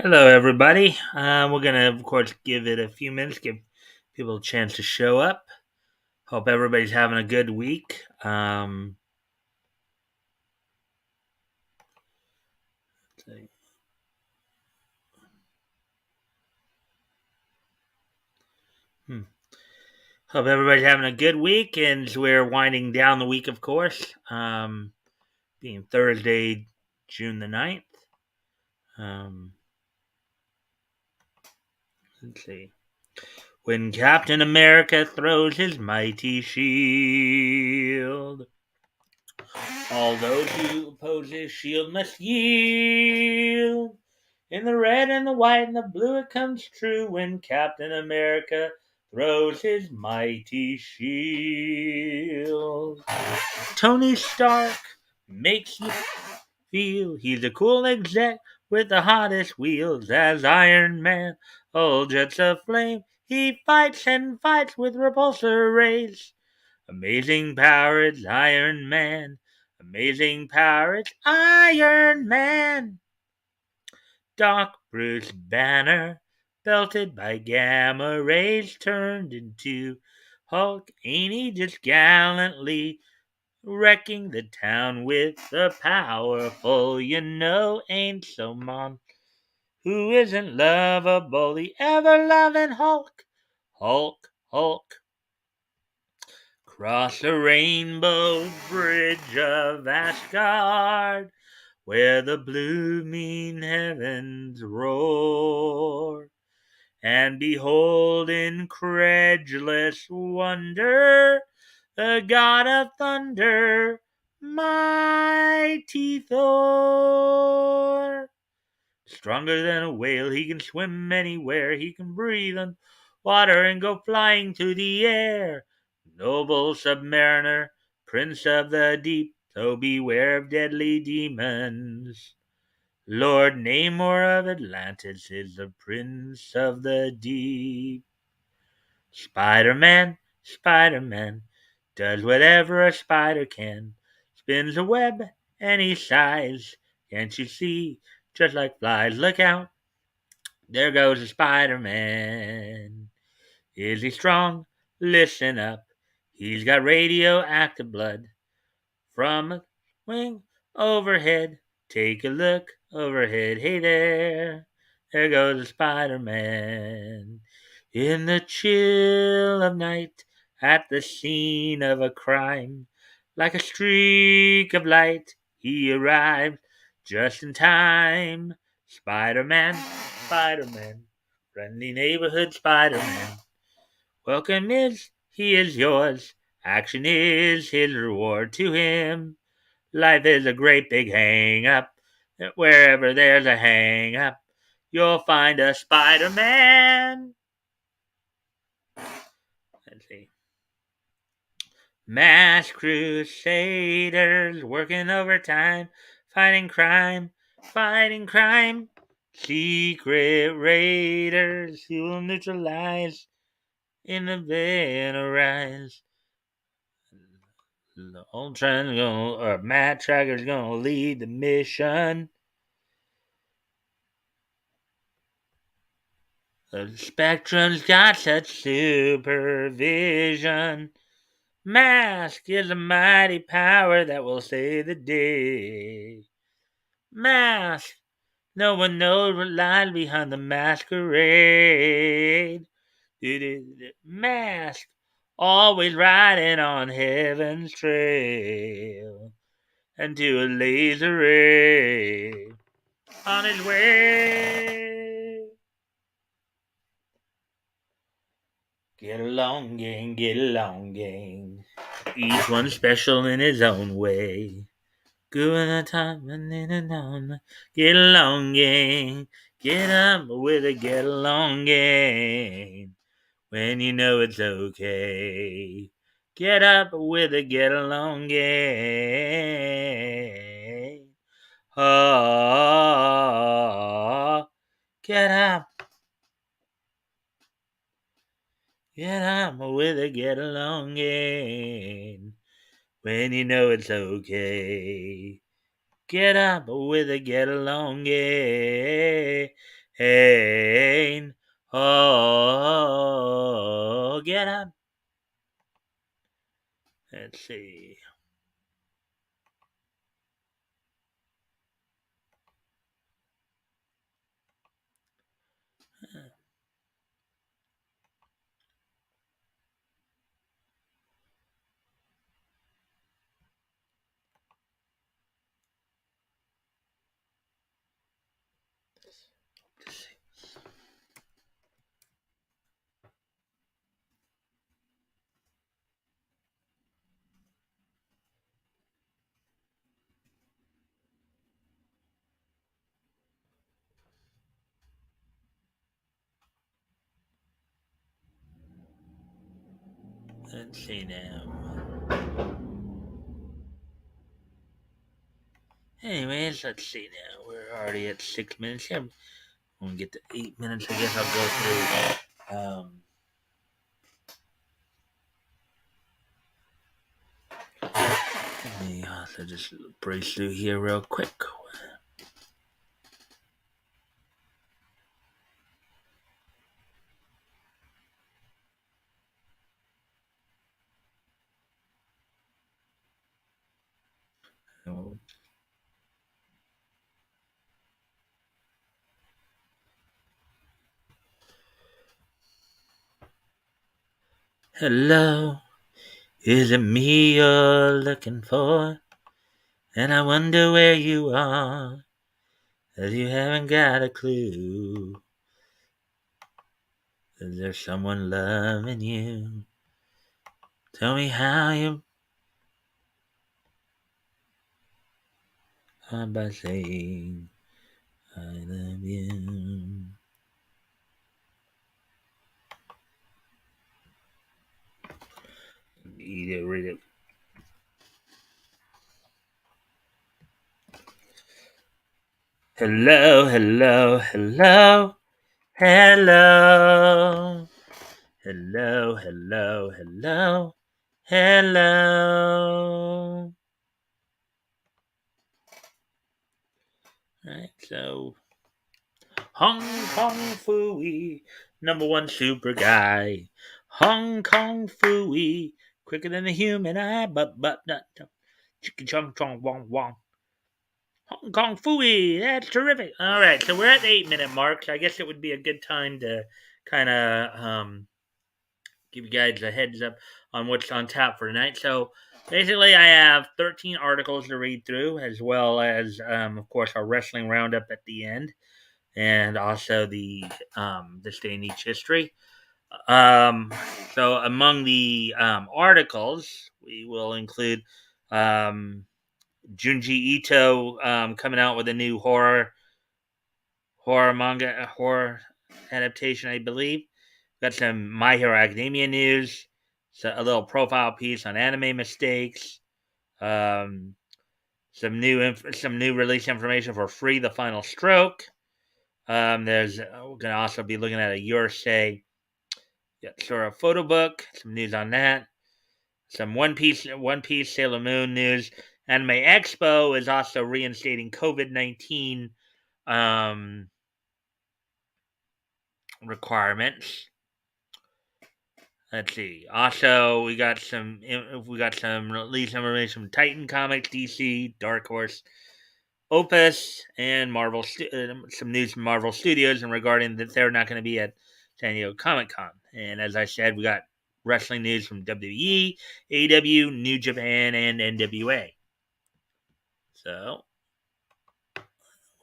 Hello, everybody. We're going to, of course, give it a few minutes, give people a chance to show up. Hope everybody's having a good week. Hmm. Hope everybody's having a good week, and we're winding down the week, of course, being Thursday, June the 9th. Um, let's see. When Captain America throws his mighty shield, all those who oppose his shield must yield. In the red and the white and the blue it comes true when Captain America throws his mighty shield. Tony Stark makes you feel he's a cool exec with the hottest wheels as Iron Man. All jets of flame, he fights and fights with repulsor rays. Amazing power, it's Iron Man. Amazing power, it's Iron Man. Doc Bruce Banner, belted by gamma rays, turned into Hulk. Ain't he just gallantly wrecking the town with the powerful? You know, ain't so mom who isn't lovable, the ever loving Hulk. Hulk, Hulk. Cross the rainbow bridge of Asgard, where the blue mean heavens roar, and behold in credulous wonder the god of thunder, mighty Thor. Stronger than a whale, he can swim anywhere, he can breathe on water and go flying through the air. Noble submariner, prince of the deep, so beware of deadly demons. Lord Namor of Atlantis is the prince of the deep. Spider-Man, Spider-Man, does whatever a spider can. Spins a web and he sighs. Can't you see? Just like flies, look out. There goes the Spider-Man. Is he strong? Listen up. He's got radioactive blood from a wing overhead. Take a look overhead. Hey there. There goes the Spider-Man. In the chill of night, at the scene of a crime, like a streak of light, he arrived just in time. Spider-Man, Spider-Man, friendly neighborhood Spider-Man. Welcome he is yours. Action is his reward to him. Life is a great big hang up. Wherever there's a hang up, you'll find a Spider-Man. Let's see. Mass crusaders working overtime, fighting crime, fighting crime. Secret raiders who will neutralize in the van arise. The Ultron's gonna, or Matt Tracker's gonna lead the mission. The Spectrum's got such supervision. Mask is a mighty power that will save the day. Mask, no one knows what lies behind the masquerade. Mask, always riding on heaven's trail, and to a laser ray on his way. Get along, gang, get along, gang. Each one special in his own way. Good a time and in and on. Get along, gang. Get up with a get along, gang. When you know it's okay. Get up with a get along, gang. Oh, get up. Get up with a get along, gang. When you know it's okay. Get up with a get along, yeah. Hey, oh, get up. Let's see. Let's see now. Anyways, let's see now. We're already at 6 minutes here. When we get to 8 minutes, I guess I'll go through. Let me also just breeze through here real quick. Oh. Hello, is it me you're looking for? And I wonder where you are, 'cause you haven't got a clue. Is there someone loving you? Tell me how you are by saying I love you. You read it. Hello, hello, hello, hello. Hello, hello, hello, hello. Alright, so Hong Kong Fooey, number one super guy. Hong Kong Fooey, quicker than the human eye, but not chicken chong chong wong wong. Hong Kong Fooey, that's terrific. All right, so we're at the 8 minute mark. So I guess it would be a good time to kind of give you guys a heads up on what's on tap for tonight. So basically, I have 13 articles to read through, as well as, of course, our wrestling roundup at the end, and also the this day in each history. Um, so among the articles, we will include um, Junji Ito coming out with a new horror manga horror adaptation, I believe. Got some My Hero Academia news, so a little profile piece on anime mistakes, um, some new release information for Free the Final Stroke. There's we're gonna also be looking at a Yursei Yatsura photo book, some news on that. Some One Piece Sailor Moon news. Anime Expo is also reinstating COVID-19 um, requirements. Let's see. Also, we got some release information from Titan Comics, DC, Dark Horse, Opus, and some news from Marvel Studios and regarding that they're not going to be at San Diego Comic Con. And as I said, we got wrestling news from WWE, AW, New Japan, and NWA. So,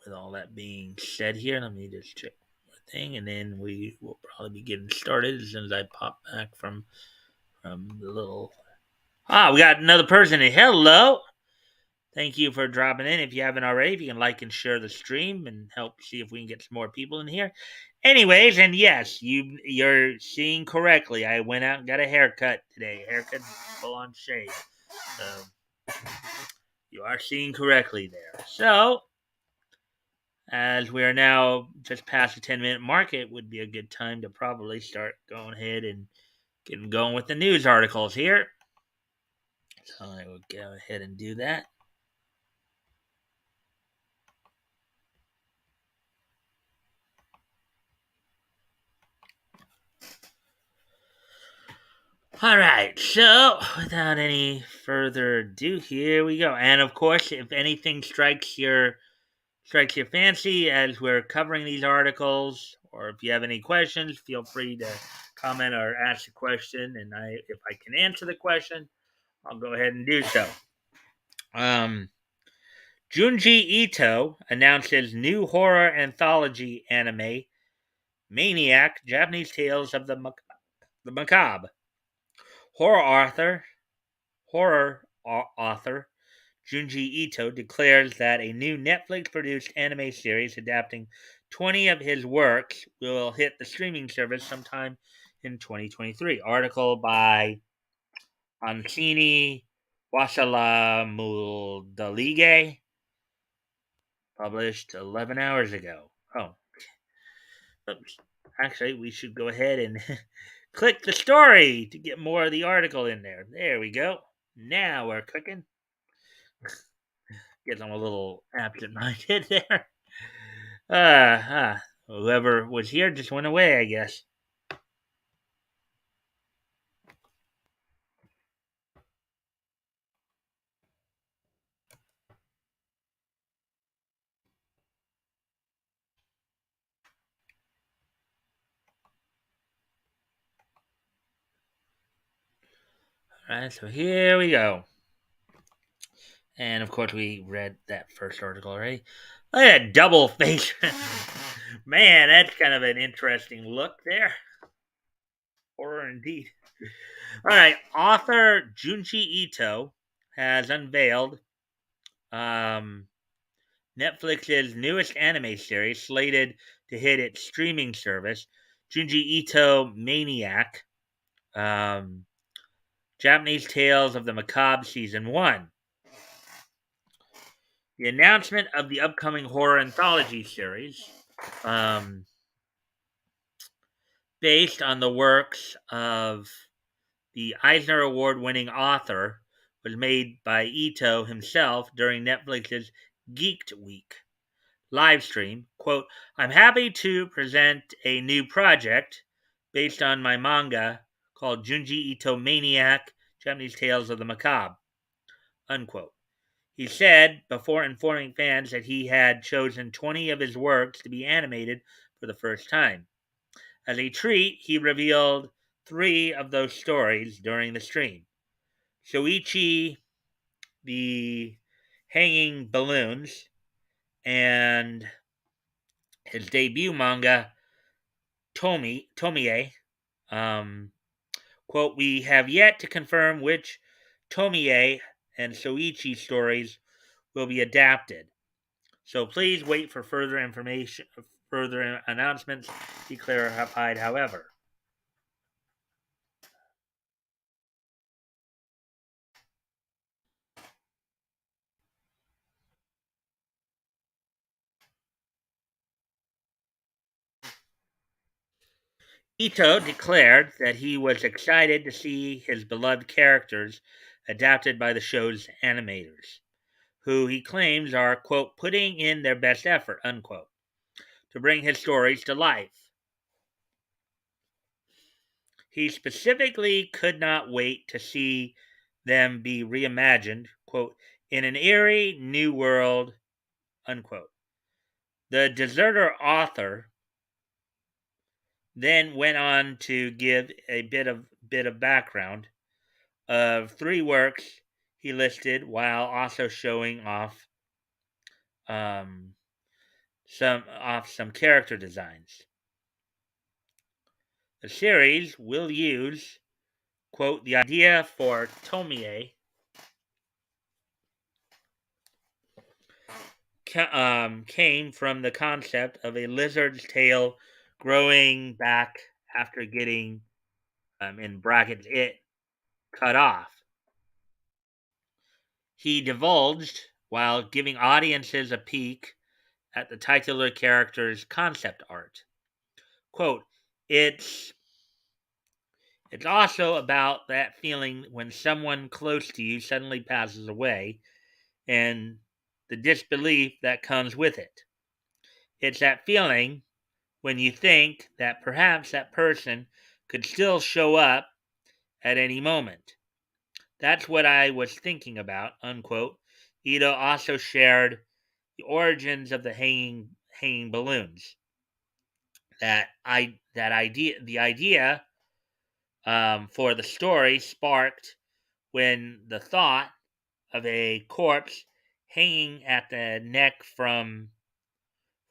with all that being said here, let me just check my thing, and then we will probably be getting started as soon as I pop back from the little. We got another person. Hello. Thank you for dropping in. If you haven't already, if you can like and share the stream and help see if we can get some more people in here. Anyways, and yes, you're seeing correctly. I went out and got a haircut today. Haircut full on shave. So you are seeing correctly there. So as we are now just past the 10-minute mark, it would be a good time to probably start going ahead and getting going with the news articles here. So I will go ahead and do that. All right, so without any further ado, here we go. And of course, if anything strikes your fancy as we're covering these articles, or if you have any questions, feel free to comment or ask a question, and if I can answer the question, I'll go ahead and do so. Um, Junji Ito announces new horror anthology anime, Maniac: Japanese Tales of the Macabre. Horror author Junji Ito declares that a new Netflix produced anime series adapting 20 of his works will hit the streaming service sometime in 2023. Article by Ancini Wasalamudalige, published 11 hours ago. Oh, oops. Actually, we should go ahead and click the story to get more of the article in there. There we go. Now we're cooking. Guess I'm a little absent-minded there. Whoever was here just went away, I guess. All right, so here we go. And of course, we read that first article already. Look at that double face. Man, that's kind of an interesting look there. Horror indeed. All right, author Junji Ito has unveiled Netflix's newest anime series, slated to hit its streaming service, Junji Ito Maniac, Japanese Tales of the Macabre Season 1. The announcement of the upcoming horror anthology series, based on the works of the Eisner Award winning author, was made by Ito himself during Netflix's Geeked Week live stream. Quote, I'm happy to present a new project based on my manga called Junji Ito Maniac: Japanese Tales of the Macabre, unquote. He said before informing fans that he had chosen 20 of his works to be animated for the first time. As a treat, he revealed 3 of those stories during the stream. Shoichi, the Hanging Balloons, and his debut manga, Tomie. Quote, we have yet to confirm which Tomie and Shoichi stories will be adapted. So please wait for further information, further announcements, he clarified, however. Ito declared that he was excited to see his beloved characters adapted by the show's animators, who he claims are, quote, putting in their best effort, unquote, to bring his stories to life. He specifically could not wait to see them be reimagined, quote, in an eerie new world, unquote. The deserter author then went on to give a bit of background of 3 works he listed, while also showing off um, some character designs. The series will use, quote, the idea for Tomie came from the concept of a lizard's tail growing back after getting, in brackets, it cut off. He divulged while giving audiences a peek at the titular character's concept art. Quote, it's also about that feeling when someone close to you suddenly passes away and the disbelief that comes with it. It's that feeling when you think that perhaps that person could still show up at any moment. That's what I was thinking about, unquote. Ito also shared the origins of the hanging balloons. The idea for the story sparked when the thought of a corpse hanging at the neck from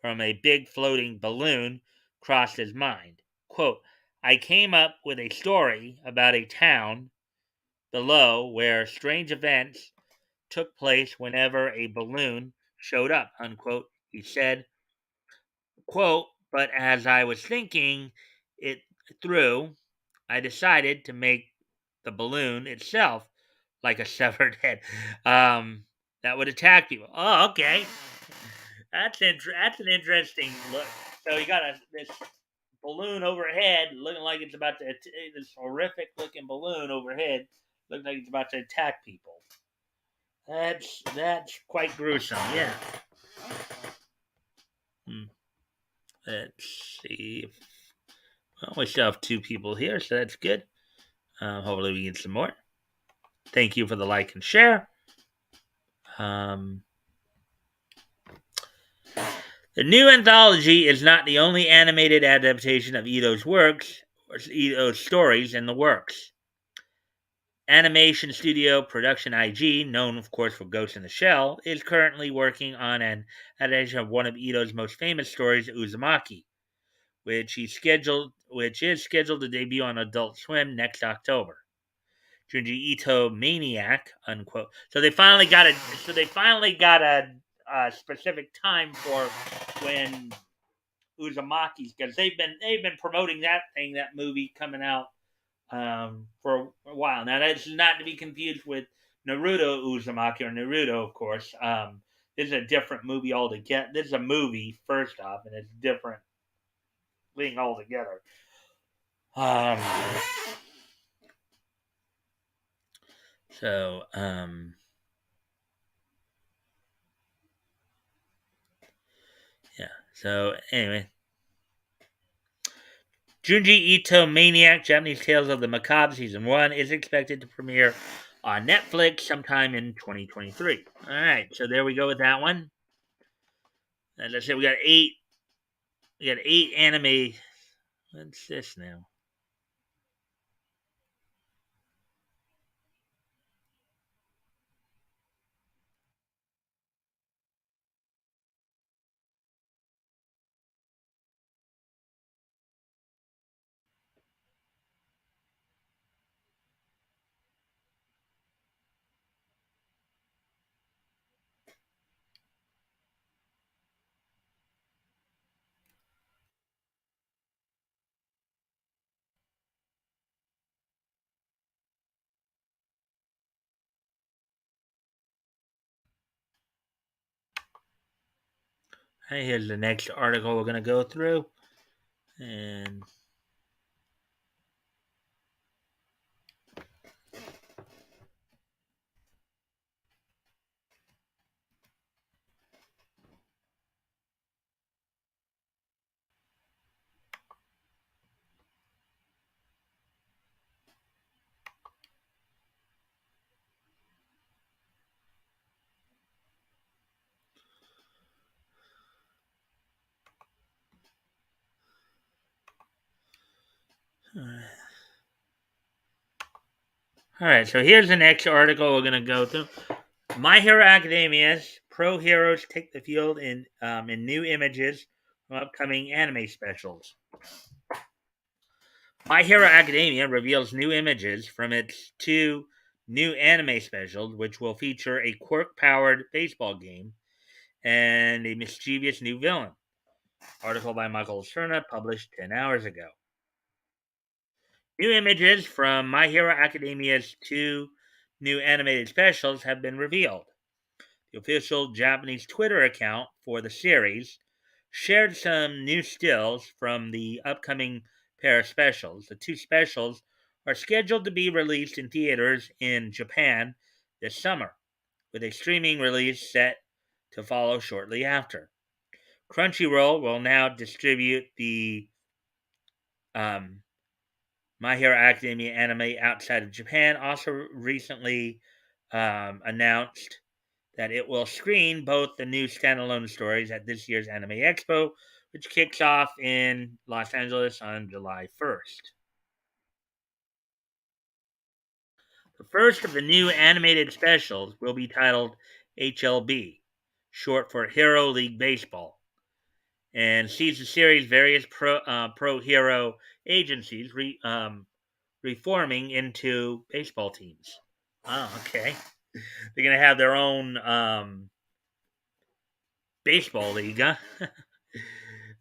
a big floating balloon crossed his mind. Quote, I came up with a story about a town below where strange events took place whenever a balloon showed up, unquote. He said, quote, but as I was thinking it through, I decided to make the balloon itself like a severed head that would attack people. Oh, okay. That's an interesting look. So you got this balloon overhead, looking like it's about to this horrific looking balloon overhead, looking like it's about to attack people. That's quite gruesome. Yeah. Hmm. Let's see. Well, we still have two people here, so that's good. Hopefully, we get some more. Thank you for the like and share. Um, the new anthology is not the only animated adaptation of Ito's works or Ito's stories in the works. Animation studio Production IG, known of course for Ghost in the Shell, is currently working on an adaptation of one of Ito's most famous stories, Uzumaki, which is scheduled to debut on Adult Swim next October. Junji Ito Maniac, unquote. So they finally got a specific time for when Uzumaki's, because they've been promoting that movie coming out for a while. Now, that's not to be confused with Naruto Uzumaki, or Naruto, of course. This is a different movie altogether. This is a movie, first off, and it's a different thing altogether. Um, so, yeah. So, anyway. Junji Ito Maniac, Japanese Tales of the Macabre Season 1 is expected to premiere on Netflix sometime in 2023. All right, so there we go with that one. As I said, we got eight anime. What's this now? Hey, here's the next article we're going to go through. And all right, so here's the next article we're going to go through. My Hero Academia's pro heroes take the field in new images from upcoming anime specials. My Hero Academia reveals new images from its two new anime specials, which will feature a quirk-powered baseball game and a mischievous new villain. Article by Michael Cerune, published 10 hours ago. New images from My Hero Academia's two new animated specials have been revealed. The official Japanese Twitter account for the series shared some new stills from the upcoming pair of specials. The two specials are scheduled to be released in theaters in Japan this summer, with a streaming release set to follow shortly after. Crunchyroll will now distribute the My Hero Academia anime outside of Japan also recently announced that it will screen both the new standalone stories at this year's Anime Expo, which kicks off in Los Angeles on July 1st. The first of the new animated specials will be titled HLB, short for Hero League Baseball, and sees the series' various pro hero agencies reforming into baseball teams. Oh, okay. They're going to have their own baseball league, huh?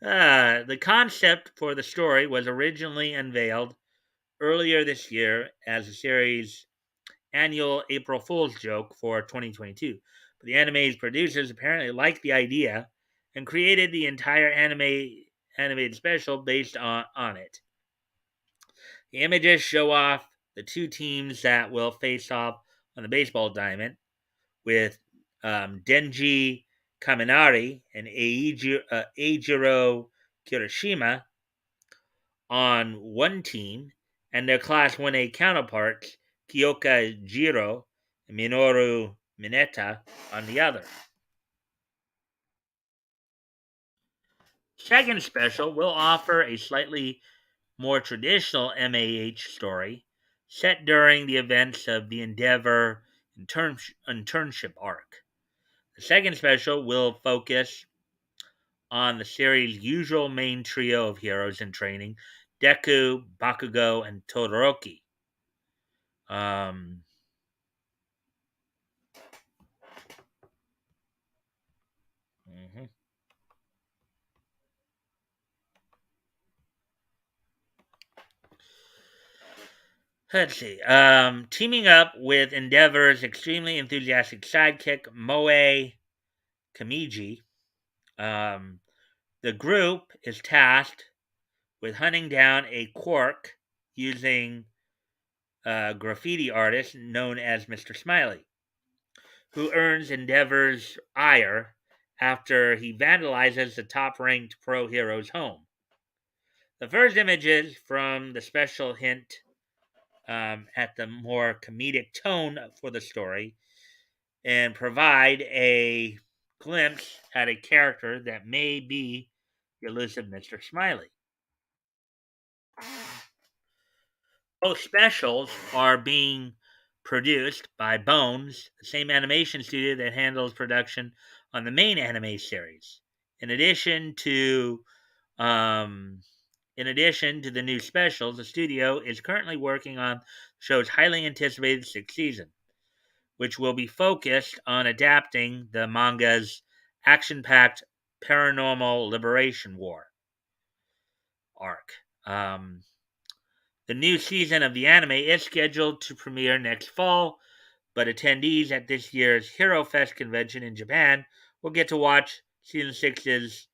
The concept for the story was originally unveiled earlier this year as the series' annual April Fool's joke for 2022. But the anime's producers apparently liked the idea and created the entire animated special based on it. The images show off the two teams that will face off on the baseball diamond, with Denji Kaminari and Eijiro Kirishima on one team, and their Class 1A counterparts, Kyoka Jiro and Minoru Mineta, on the other. Second special will offer a slightly more traditional MAH story set during the events of the Endeavor internship arc. The second special will focus on the series' usual main trio of heroes in training, Deku, Bakugo, and Todoroki. Um, mhm. Let's see. Teaming up with Endeavor's extremely enthusiastic sidekick, Moe Kamiji, um, the group is tasked with hunting down a quirk using a graffiti artist known as Mr. Smiley, who earns Endeavor's ire after he vandalizes the top ranked pro hero's home. The first images from the special hint at the more comedic tone for the story and provide a glimpse at a character that may be the elusive Mr. Smiley. Both specials are being produced by Bones, the same animation studio that handles production on the main anime series. In addition to um, the new specials, the studio is currently working on the show's highly anticipated sixth season, which will be focused on adapting the manga's action-packed Paranormal Liberation War arc. The new season of the anime is scheduled to premiere next fall, but attendees at this year's Hero Fest convention in Japan will get to watch season 6's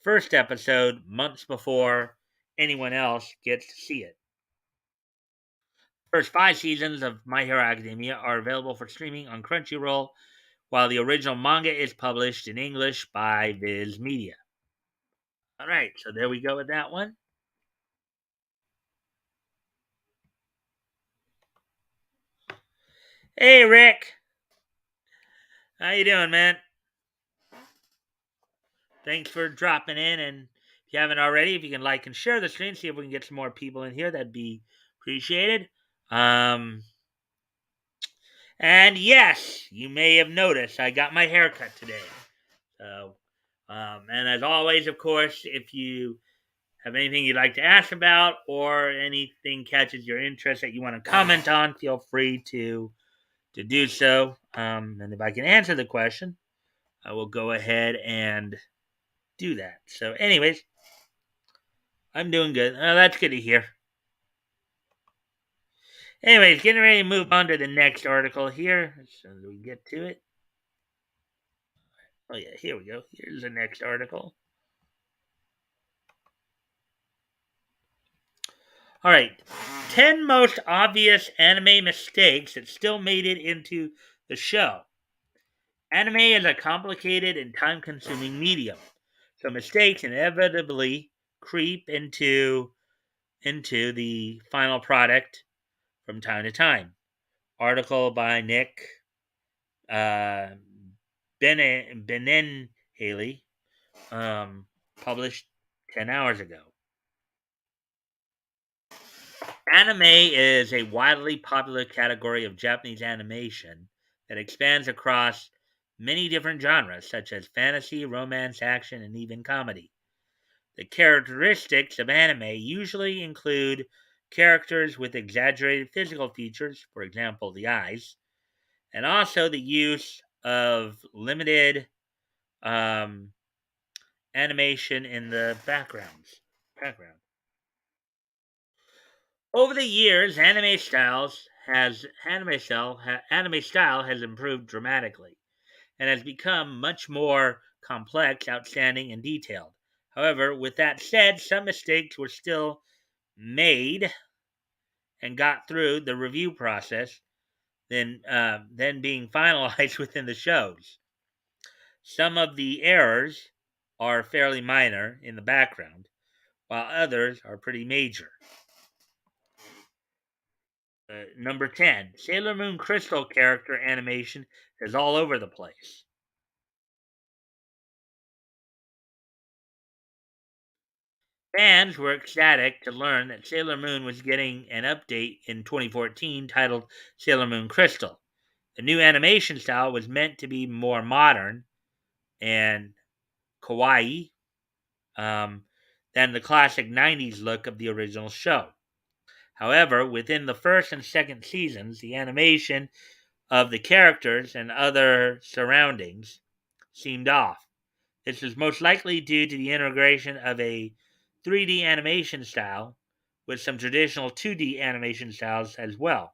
first episode months before anyone else gets to see it. First 5 seasons of My Hero Academia are available for streaming on Crunchyroll, while the original manga is published in English by Viz Media. All right, so there we go with that one. Hey, Rick. How you doing, man? Thanks for dropping in, and if you haven't already, if you can like and share the stream, see if we can get some more people in here, that'd be appreciated. Um, and yes, you may have noticed I got my hair cut today. So, and as always, of course, if you have anything you'd like to ask about or anything catches your interest that you want to comment on, feel free to do so. And if I can answer the question, I will go ahead and do that. So, anyways, I'm doing good. That's good to hear. Anyways, getting ready to move on to the next article here. So we get to it. Oh yeah, here we go. Here's the next article. All right. 10 most obvious anime mistakes that still made it into the show. Anime is a complicated and time consuming medium, so mistakes inevitably creep into into the final product from time to time. Article by Nick uh, Benen Haley, published 10 hours ago. Anime is a widely popular category of Japanese animation that expands across many different genres, such as fantasy, romance, action, and even comedy. The characteristics of anime usually include characters with exaggerated physical features, for example, the eyes, and also the use of limited um, animation in the background. Over the years, anime style has improved dramatically and has become much more complex, outstanding, and detailed. However, with that said, some mistakes were still made and got through the review process, then being finalized within the shows. Some of the errors are fairly minor in the background, while others are pretty major. Number 10, Sailor Moon Crystal character animation is all over the place. Fans were ecstatic to learn that Sailor Moon was getting an update in 2014 titled Sailor Moon Crystal. The new animation style was meant to be more modern and kawaii than the classic 90s look of the original show. However, within the first and second seasons, the animation of the characters and other surroundings seemed off. This is most likely due to the integration of a 3D animation style with some traditional 2D animation styles as well.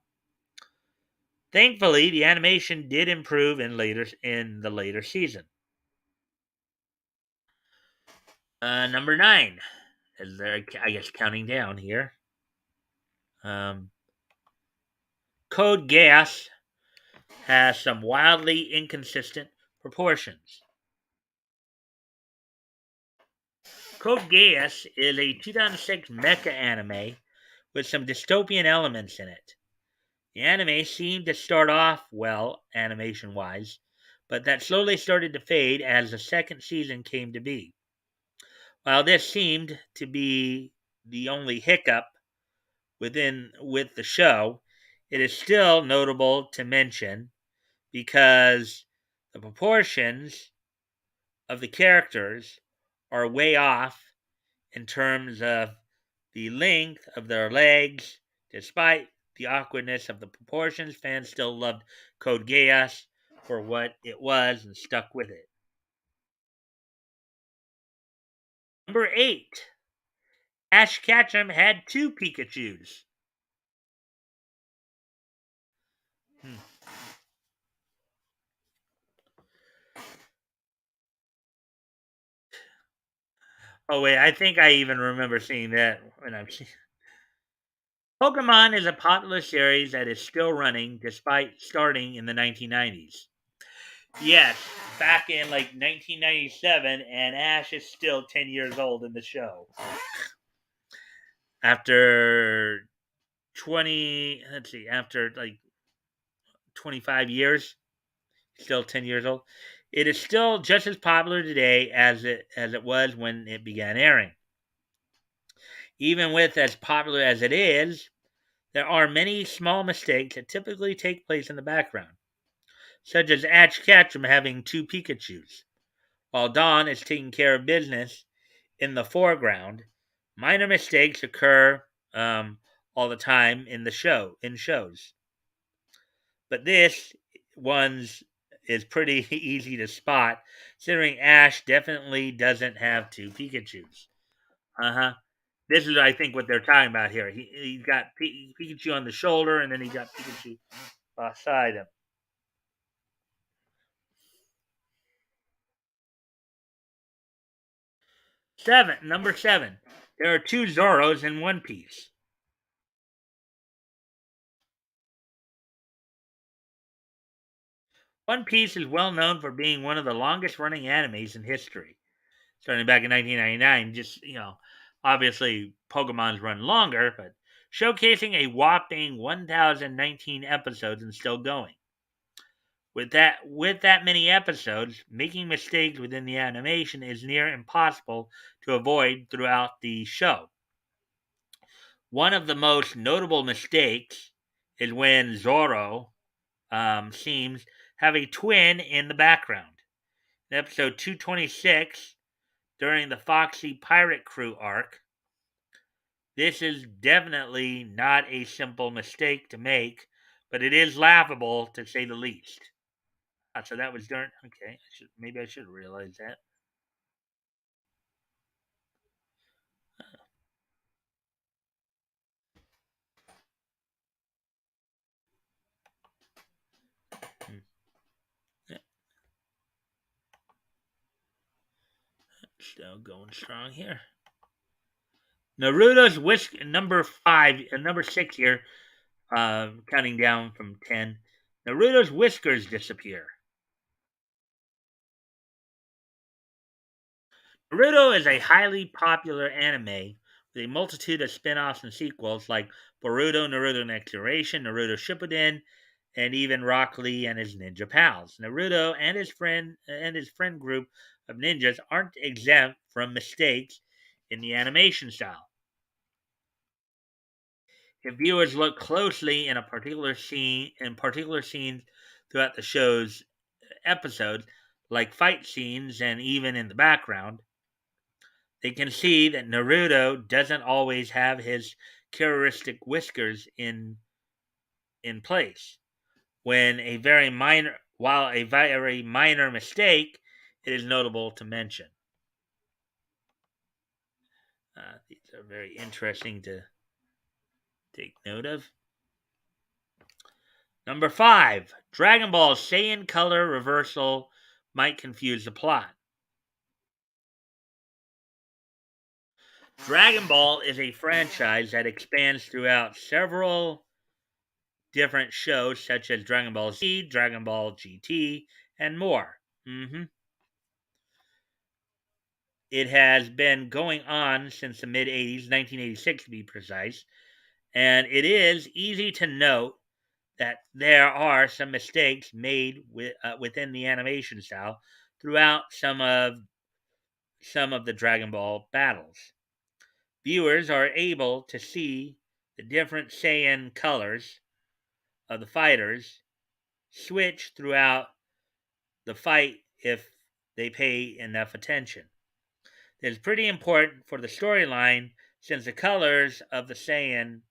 Thankfully, the animation did improve in the later season. Number 9, as they're, I guess, counting down here. Um, Code Geass has some wildly inconsistent proportions. Code Geass is a 2006 mecha anime with some dystopian elements in it. The anime seemed to start off well, animation wise, but that slowly started to fade as the second season came to be. While this seemed to be the only hiccup with the show, it is still notable to mention because the proportions of the characters are way off in terms of the length of their legs. Despite the awkwardness of the proportions, fans still loved Code Geass for what it was and stuck with it. Number 8, Ash Ketchum had two Pikachus. Hmm. Oh wait, I think I even remember seeing that when I'm. Pokemon is a popular series that is still running despite starting in the 1990s. Yes, back in like 1997, and Ash is still 10 years old in the show. After after like 25 years, still 10 years old. It is still just as popular today as it was when it began airing. Even with as popular as it is, there are many small mistakes that typically take place in the background, such as Ash Ketchum having two Pikachus, while Dawn is taking care of business in the foreground. Minor mistakes occur all the time in shows, but this one's is pretty easy to spot, considering Ash definitely doesn't have two Pikachus. Uh huh. This is, I think, what they're talking about here. He's got Pikachu on the shoulder, and then he got Pikachu beside him. Number 7. There are two Zoros in One Piece. One Piece is well known for being one of the longest running animes in history, starting back in 1999. Just Obviously, Pokemon's run longer, but showcasing a whopping 1,019 episodes and still going. With that many episodes, making mistakes within the animation is near impossible to avoid throughout the show. One of the most notable mistakes is when Zoro seems have a twin in the background. In episode 226, during the Foxy Pirate Crew arc, this is definitely not a simple mistake to make, but it is laughable to say the least. So that was during. Okay, maybe I should realize that. Hmm. Yeah, still going strong here. Naruto's whisk number 5, number 6 here, counting down from 10. Naruto's whiskers disappear. Naruto is a highly popular anime with a multitude of spin-offs and sequels like Boruto, Naruto Next Generation, Naruto Shippuden, and even Rock Lee and his ninja pals. Naruto and his friend group of ninjas aren't exempt from mistakes in the animation style. If viewers look closely in a particular scenes throughout the show's episodes, like fight scenes and even in the background, they can see that Naruto doesn't always have his characteristic whiskers in place. While a very minor mistake, it is notable to mention. These are very interesting to take note of. Number 5, Dragon Ball Saiyan color reversal might confuse the plot. Dragon Ball is a franchise that expands throughout several different shows such as Dragon Ball Z, Dragon Ball GT, and more. It has been going on since the mid 80s, 1986 to be precise, and it is easy to note that there are some mistakes made within the animation style throughout some of the Dragon Ball battles. Viewers are able to see the different Saiyan colors of the fighters switch throughout the fight if they pay enough attention. This is pretty important for the storyline since the colors of the Saiyan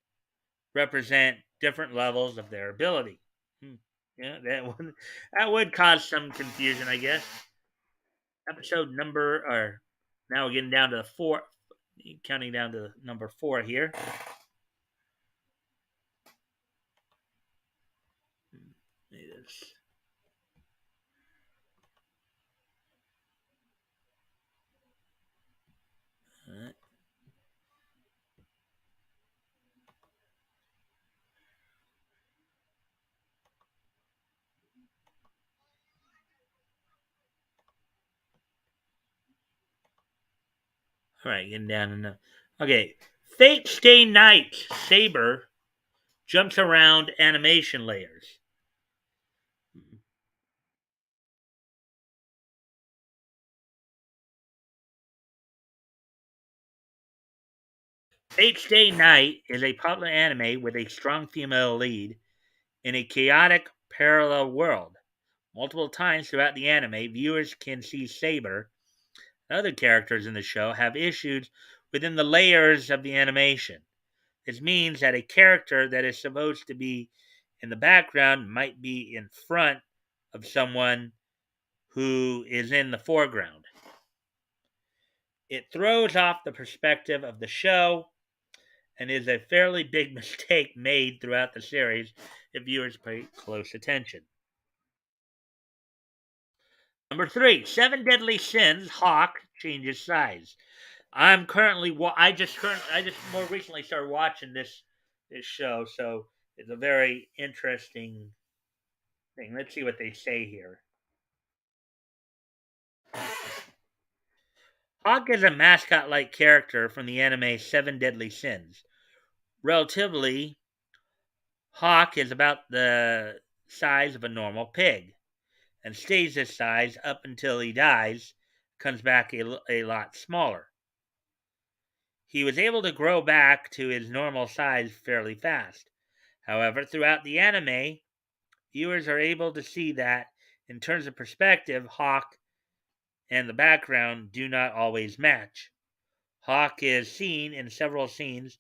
represent different levels of their ability. Hmm. Yeah, that would cause some confusion, I guess. Episode number, or now we're getting down to the four, counting down to number 4 here. It is. All right. All right, getting down to okay. Fate Stay Night Saber jumps around animation layers. Fate Stay Night is a popular anime with a strong female lead in a chaotic parallel world. Multiple times throughout the anime, viewers can see Saber and other characters in the show have issues within the layers of the animation. This means that a character that is supposed to be in the background might be in front of someone who is in the foreground. It throws off the perspective of the show and is a fairly big mistake made throughout the series if viewers pay close attention. Number 3, Seven Deadly Sins. Hawk changes size. I just more recently started watching this show, so it's a very interesting thing. Let's see what they say here. Hawk is a mascot like character from the anime Seven Deadly Sins. Relatively, Hawk is about the size of a normal pig and stays this size up until he dies, comes back a lot smaller. He was able to grow back to his normal size fairly fast. However, throughout the anime, viewers are able to see that, in terms of perspective, Hawk and the background do not always match. Hawk is seen in several scenes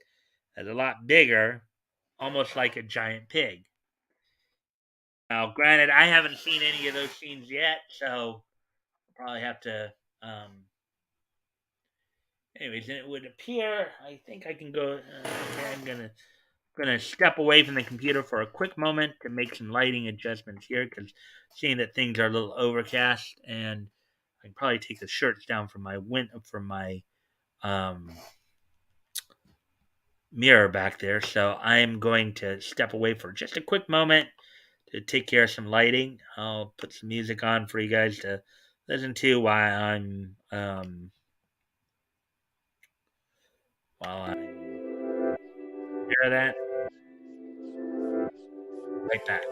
as a lot bigger, almost like a giant pig. Now, granted, I haven't seen any of those scenes yet, so I'll probably have to. Anyways, and it would appear. I think I can go. Okay, I'm gonna step away from the computer for a quick moment to make some lighting adjustments here, because seeing that things are a little overcast, and I can probably take the shirts down from my um, mirror back there. So I'm going to step away for just a quick moment to take care of some lighting. I'll put some music on for you guys to listen to while I'm care of that. Right back.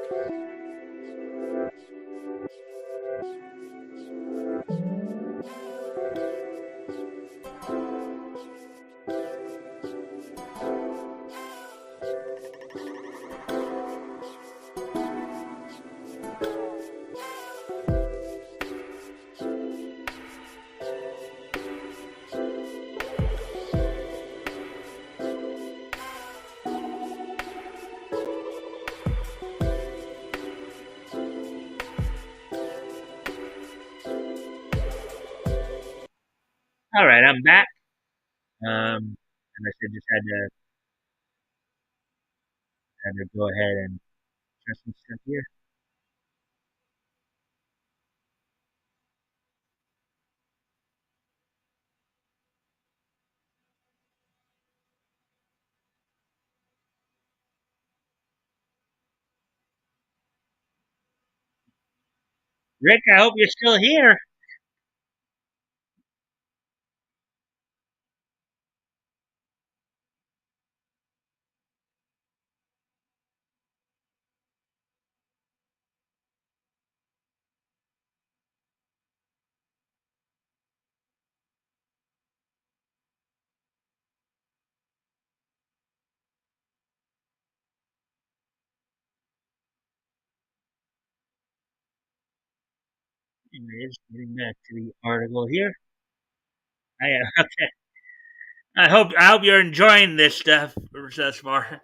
All right, I'm back. And I said just had to go ahead and adjust some stuff here. Rick, I hope you're still here. Anyways, getting back to the article here. Okay. I hope you're enjoying this stuff thus far.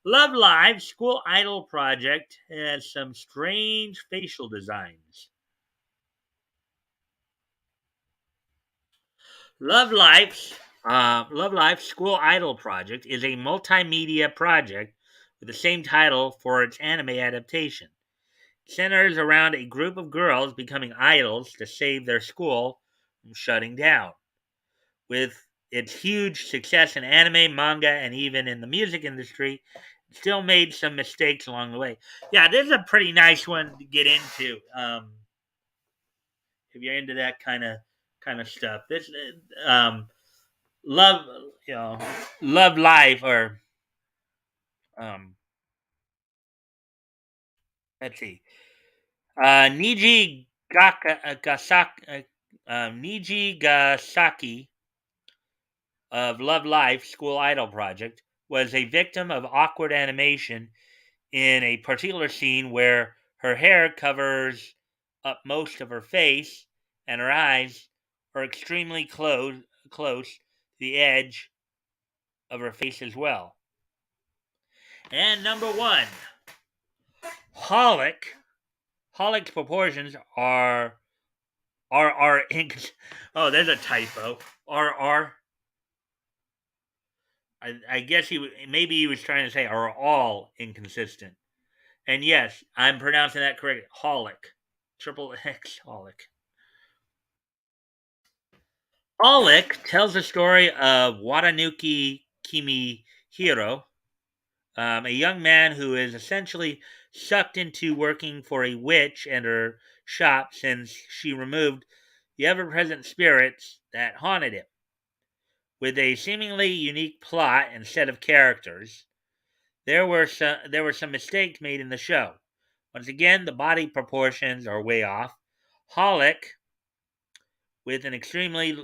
Love Live School Idol Project has some strange facial designs. Love Life School Idol Project is a multimedia project with the same title for its anime adaptation. It centers around a group of girls becoming idols to save their school from shutting down. With its huge success in anime, manga, and even in the music industry, it still made some mistakes along the way. Yeah, this is a pretty nice one to get into. If you're into that kind of stuff, this love you know love life or um let's see Niji Niji Gasaki of Love Life School Idol Project was a victim of awkward animation in a particular scene where her hair covers up most of her face and her eyes are extremely close to the edge of her face as well. And number one, Holic. Holic's proportions are oh, there's a typo. Are I guess maybe he was trying to say are all inconsistent. And yes, I'm pronouncing that correct. Holic. Triple X Holic. Holic tells the story of Watanuki Kimihiro, a young man who is essentially sucked into working for a witch and her shop since she removed the ever present spirits that haunted him. With a seemingly unique plot and set of characters, there were some mistakes made in the show. Once again, the body proportions are way off. Hollick, with an extremely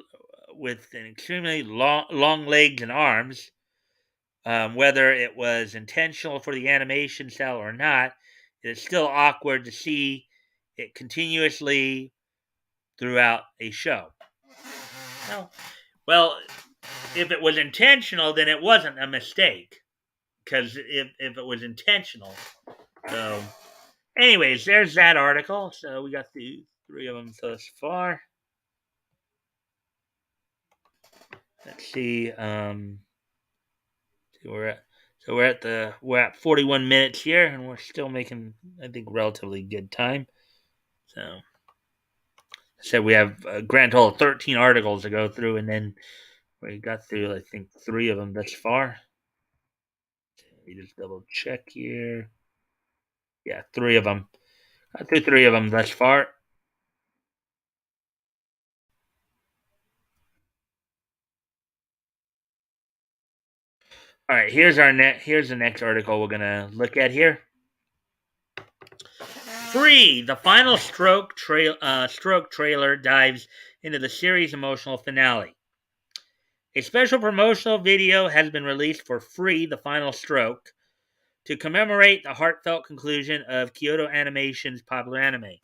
long legs and arms, whether it was intentional for the animation style or not, it's still awkward to see it continuously throughout a show. Well, well, if it was intentional, then it wasn't a mistake. Because if it was intentional. So, anyways, there's that article. So we got the three of them thus far. Let's see. We're at 41 minutes here, and we're still making, I think, relatively good time. So, I said we have a grand total of 13 articles to go through, and then we got through, I think, three of them thus far. Let me just double check here. Yeah, three of them. Got through three of them thus far. All right, here's the next article we're gonna look at here. Free, the final stroke trailer dives into the series' emotional finale. A special promotional video has been released for Free, the Final Stroke, to commemorate the heartfelt conclusion of Kyoto Animation's popular anime.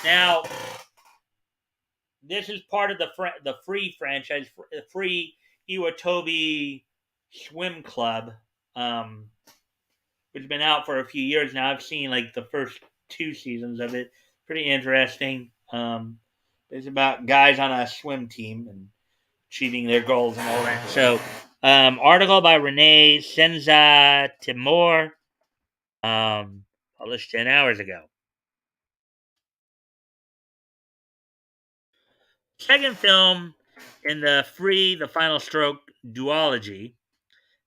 Now, this is part of the Free franchise, the Free Iwatobi Swim Club, which has been out for a few years now. I've seen like the first two seasons of it. Pretty interesting. It's about guys on a swim team and achieving their goals and all that. So, article by Renee Senza Timor, published 10 hours ago. Second film in the Free the Final Stroke duology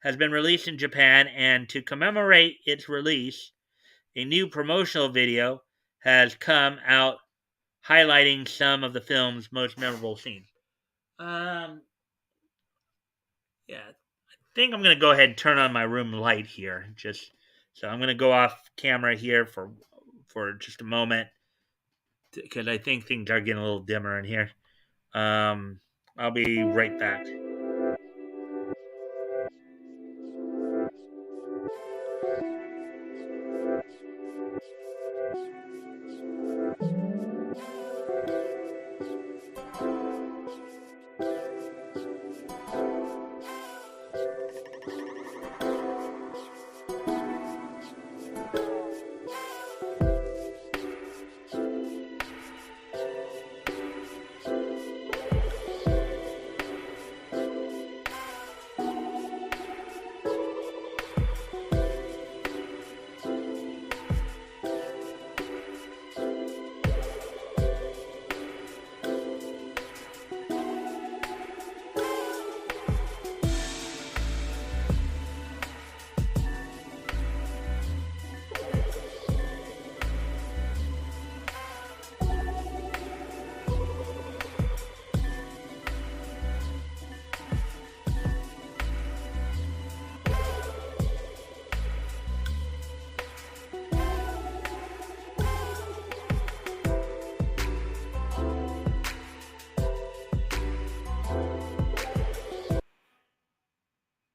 has been released in Japan, and to commemorate its release, a new promotional video has come out highlighting some of the film's most memorable scenes. Yeah, I think I'm gonna go ahead and turn on my room light here. So I'm gonna go off camera here for just a moment because I think things are getting a little dimmer in here. I'll be right back.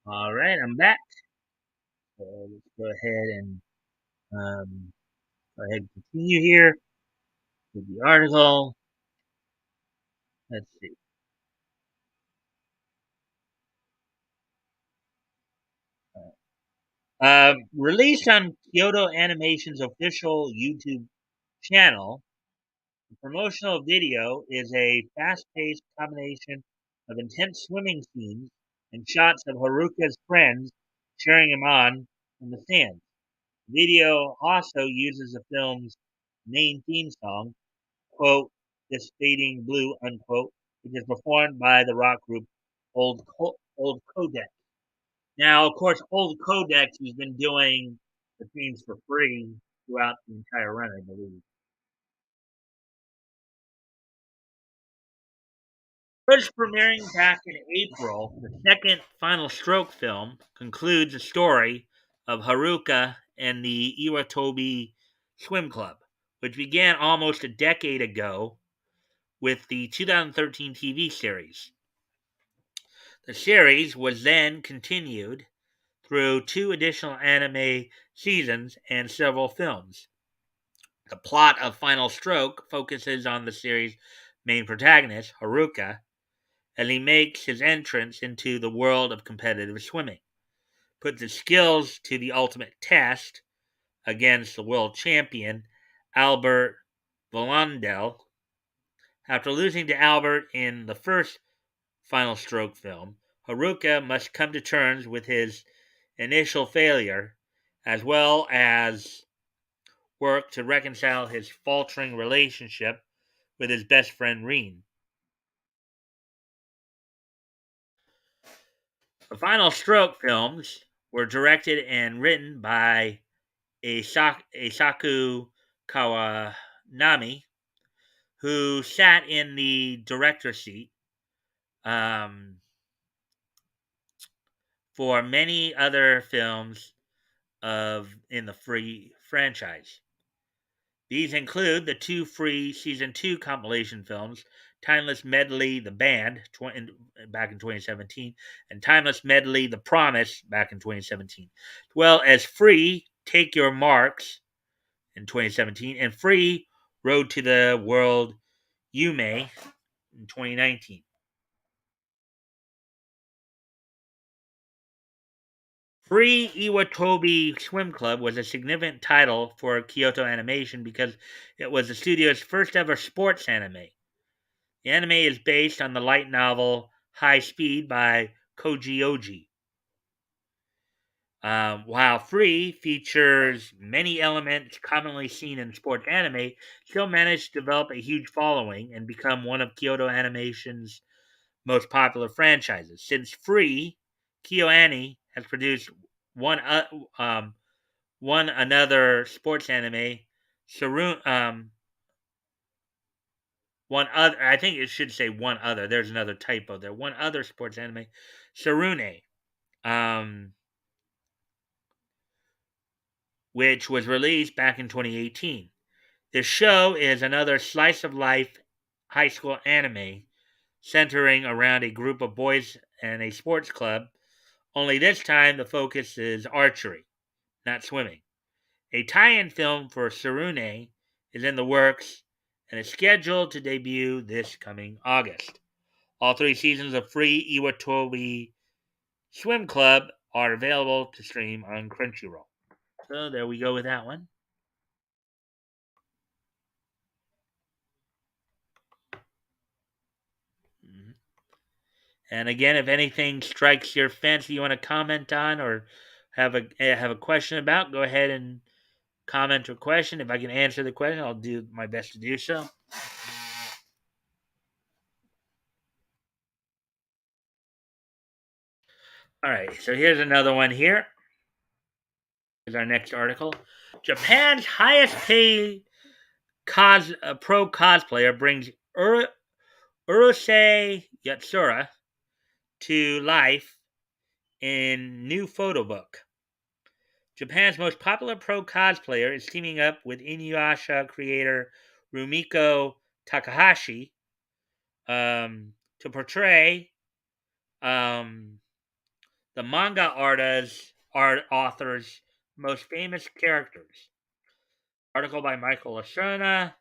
All right, I'm back. So let's go ahead and um, continue here with the article. Let's see. Released on Kyoto Animation's official YouTube channel, the promotional video is a fast-paced combination of intense swimming scenes and shots of Haruka's friends cheering him on in the stands. The video also uses the film's main theme song, quote, "This Fading Blue," unquote, which is performed by the rock group Old Codex. Now, of course, Old Codex has been doing the themes for free throughout the entire run, I believe. First premiering back in April, the second Final Stroke film concludes the story of Haruka and the Iwatobi Swim Club, which began almost a decade ago with the 2013 TV series. The series was then continued through two additional anime seasons and several films. The plot of Final Stroke focuses on the series' main protagonist, Haruka, as he makes his entrance into the world of competitive swimming, puts his skills to the ultimate test against the world champion, Albert Volandel. After losing to Albert in the first Final Stroke film, Haruka must come to terms with his initial failure, as well as work to reconcile his faltering relationship with his best friend Reen. The Final Stroke films were directed and written by Eisaku Kawanami, who sat in the director's seat um, for many other films in the Free franchise. These include the two free season 2 compilation films, Timeless Medley The Band back in 2017 and Timeless Medley The Promise back in 2017, as well as free Take Your Marks in 2017 and free Road to the World Yume in 2019. Free Iwatobi Swim Club was a significant title for Kyoto Animation because it was the studio's first ever sports anime. The anime is based on the light novel High Speed by Koji Oji. While Free features many elements commonly seen in sports anime, still managed to develop a huge following and become one of Kyoto Animation's most popular franchises. Since Free, KyoAni has produced one one another sports anime, Cerune, one other. I think it should say one other. There's another typo there. One other sports anime, Cerune, um, which was released back in 2018. This show is another slice of life high school anime centering around a group of boys and a sports club. Only this time the focus is archery, not swimming. A tie-in film for Cerune is in the works and is scheduled to debut this coming August. All three seasons of Free Iwatobi Swim Club are available to stream on Crunchyroll. So there we go with that one. Mhm. And again, if anything strikes your fancy you want to comment on or have a question about, go ahead and comment or question. If I can answer the question, I'll do my best to do so. All right, so here's another one here. Here's our next article. Japan's highest paid pro cosplayer brings Urusei Yatsura to life in new photo book. Japan's most popular pro cosplayer is teaming up with Inuyasha creator Rumiko Takahashi to portray um, the manga author's most famous characters. Article by Michael Lacerna,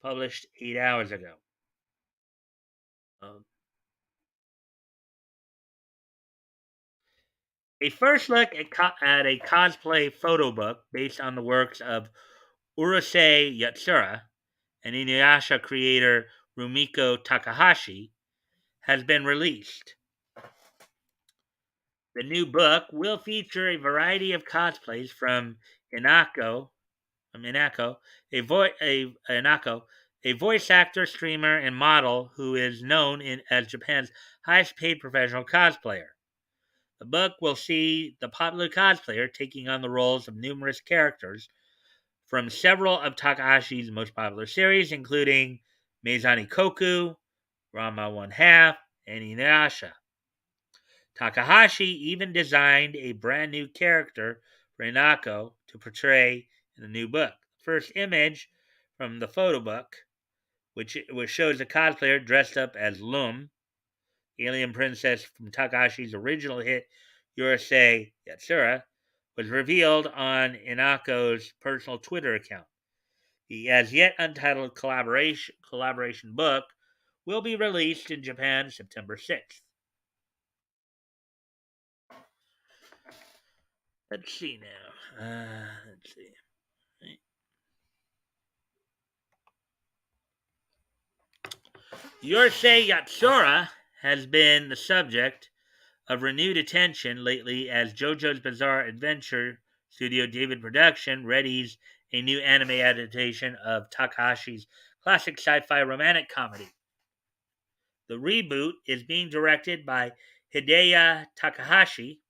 published 8 hours ago. Um, a first look at a cosplay photo book based on the works of Urusei Yatsura and Inuyasha creator Rumiko Takahashi has been released. The new book will feature a variety of cosplays from Inako, a voice actor, streamer, and model who is known as Japan's highest paid professional cosplayer. The book will see the popular cosplayer taking on the roles of numerous characters from several of Takahashi's most popular series, including Meizani Koku, Rama One Half, and Inuyasha. Takahashi even designed a brand new character for Inako to portray in the new book. The first image from the photo book, which shows the cosplayer dressed up as Lum, the alien princess from Takahashi's original hit Urusei Yatsura, was revealed on Inako's personal Twitter account. The as yet untitled collaboration book will be released in Japan September 6th. Let's see now. Let's see. Urusei Yatsura has been the subject of renewed attention lately as JoJo's Bizarre Adventure studio David Production readies a new anime adaptation of Takahashi's classic sci-fi romantic comedy. The reboot is being directed by Hideo Takahashi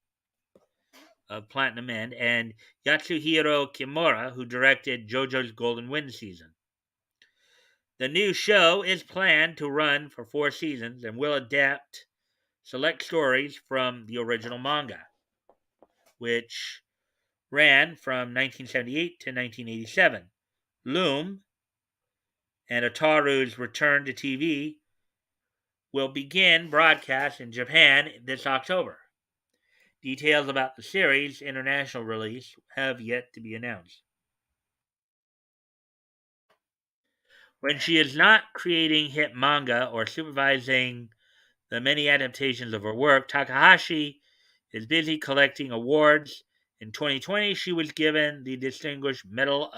of Platinum End and Yatsuhiro Kimura, who directed JoJo's Golden Wind season. The new show is planned to run for 4 seasons and will adapt select stories from the original manga, which ran from 1978 to 1987. Loom and Otaru's return to TV will begin broadcast in Japan this October. Details about the series' international release have yet to be announced. When she is not creating hit manga or supervising the many adaptations of her work, Takahashi is busy collecting awards. In 2020, she was given the Distinguished Medal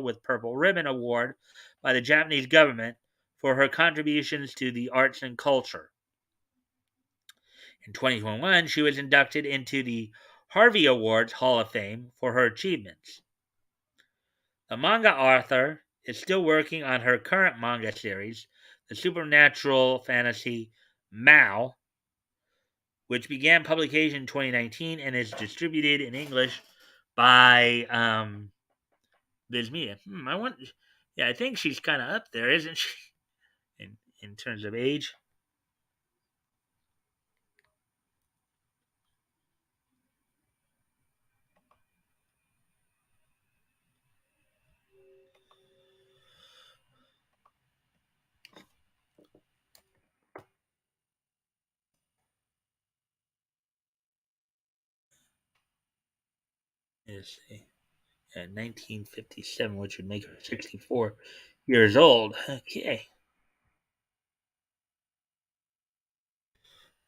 with Purple Ribbon Award by the Japanese government for her contributions to the arts and culture. In 2021, she was inducted into the Harvey Awards Hall of Fame for her achievements. The manga author is still working on her current manga series, the supernatural fantasy Mao, which began publication in 2019 and is distributed in English by Viz Media. I think she's kind of up there, isn't she? In terms of age. Let's see. 1957, which would make her 64 years old. Okay.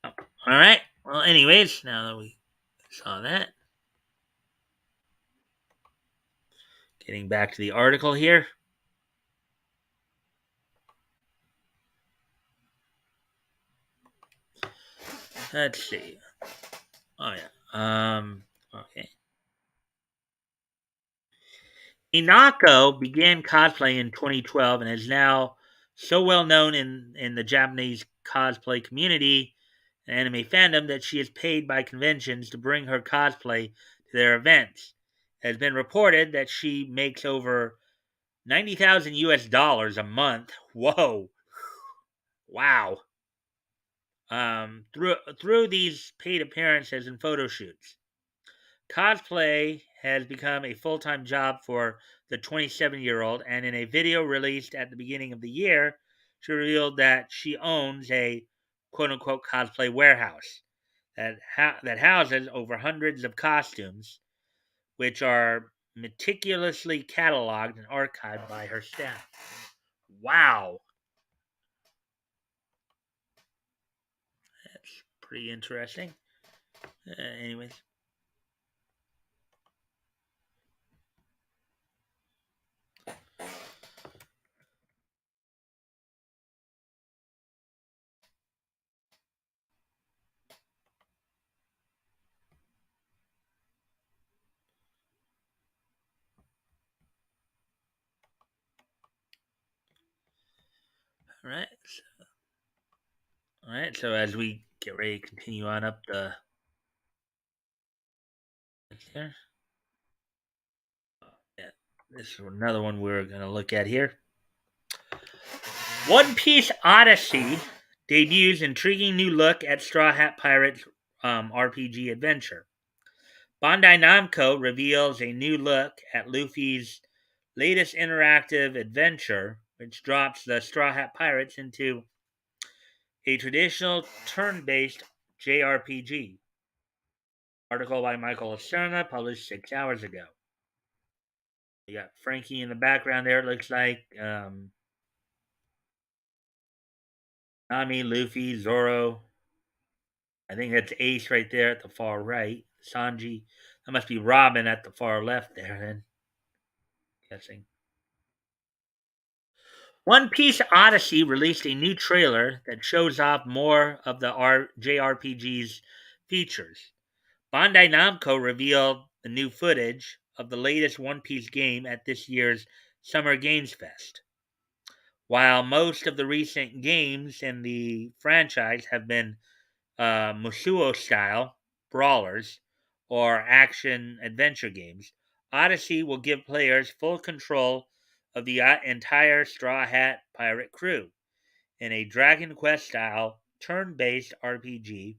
Oh, all right. Well, anyways, now that we saw that, getting back to the article here. Let's see. Oh yeah. Okay. Inako began cosplay in 2012 and is now so well known in the Japanese cosplay community and anime fandom that she is paid by conventions to bring her cosplay to their events. It has been reported that she makes over 90,000 US dollars a month. Whoa. Wow. Through these paid appearances and photo shoots. Cosplay has become a full-time job for the 27-year-old, and in a video released at the beginning of the year, she revealed that she owns a quote-unquote cosplay warehouse that houses over hundreds of costumes, which are meticulously cataloged and archived by her staff. Wow. That's pretty interesting. Anyways. All right. All right. So as we get ready to continue on up the here. Yeah, this is another one we're going to look at here. One Piece Odyssey debuts intriguing new look at Straw Hat Pirates RPG adventure. Bandai Namco reveals a new look at Luffy's latest interactive adventure, which drops the Straw Hat Pirates into a traditional turn-based JRPG. Article by Michael Cerune, published 6 hours ago. You got Frankie in the background there. It looks like Nami, Luffy, Zoro. I think that's Ace right there at the far right. Sanji. That must be Robin at the far left there. Then guessing. One Piece Odyssey released a new trailer that shows off more of the JRPG's features. Bandai Namco revealed the new footage of the latest One Piece game at this year's Summer Games Fest. While most of the recent games in the franchise have been Musuo style brawlers or action adventure games, Odyssey will give players full control of the entire Straw Hat pirate crew in a Dragon Quest style turn based RPG.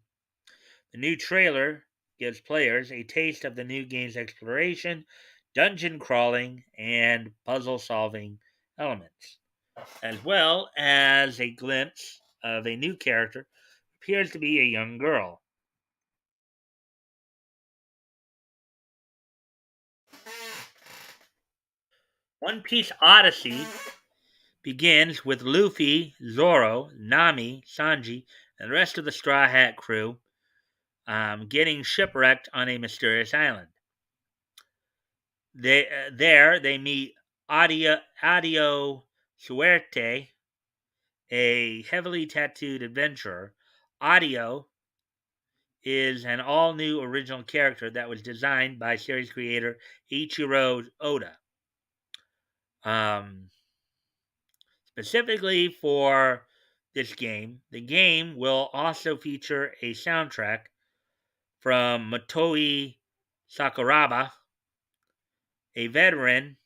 The new trailer gives players a taste of the new game's exploration, dungeon crawling, and puzzle solving elements, as well as a glimpse of a new character who appears to be a young girl. One Piece Odyssey begins with Luffy, Zoro, Nami, Sanji, and the rest of the Straw Hat crew getting shipwrecked on a mysterious island. There they meet Adio Suerte, a heavily tattooed adventurer. Adio is an all-new original character that was designed by series creator Ichiro Oda. Specifically for this game, the game will also feature a soundtrack from Motoi Sakuraba, a veteran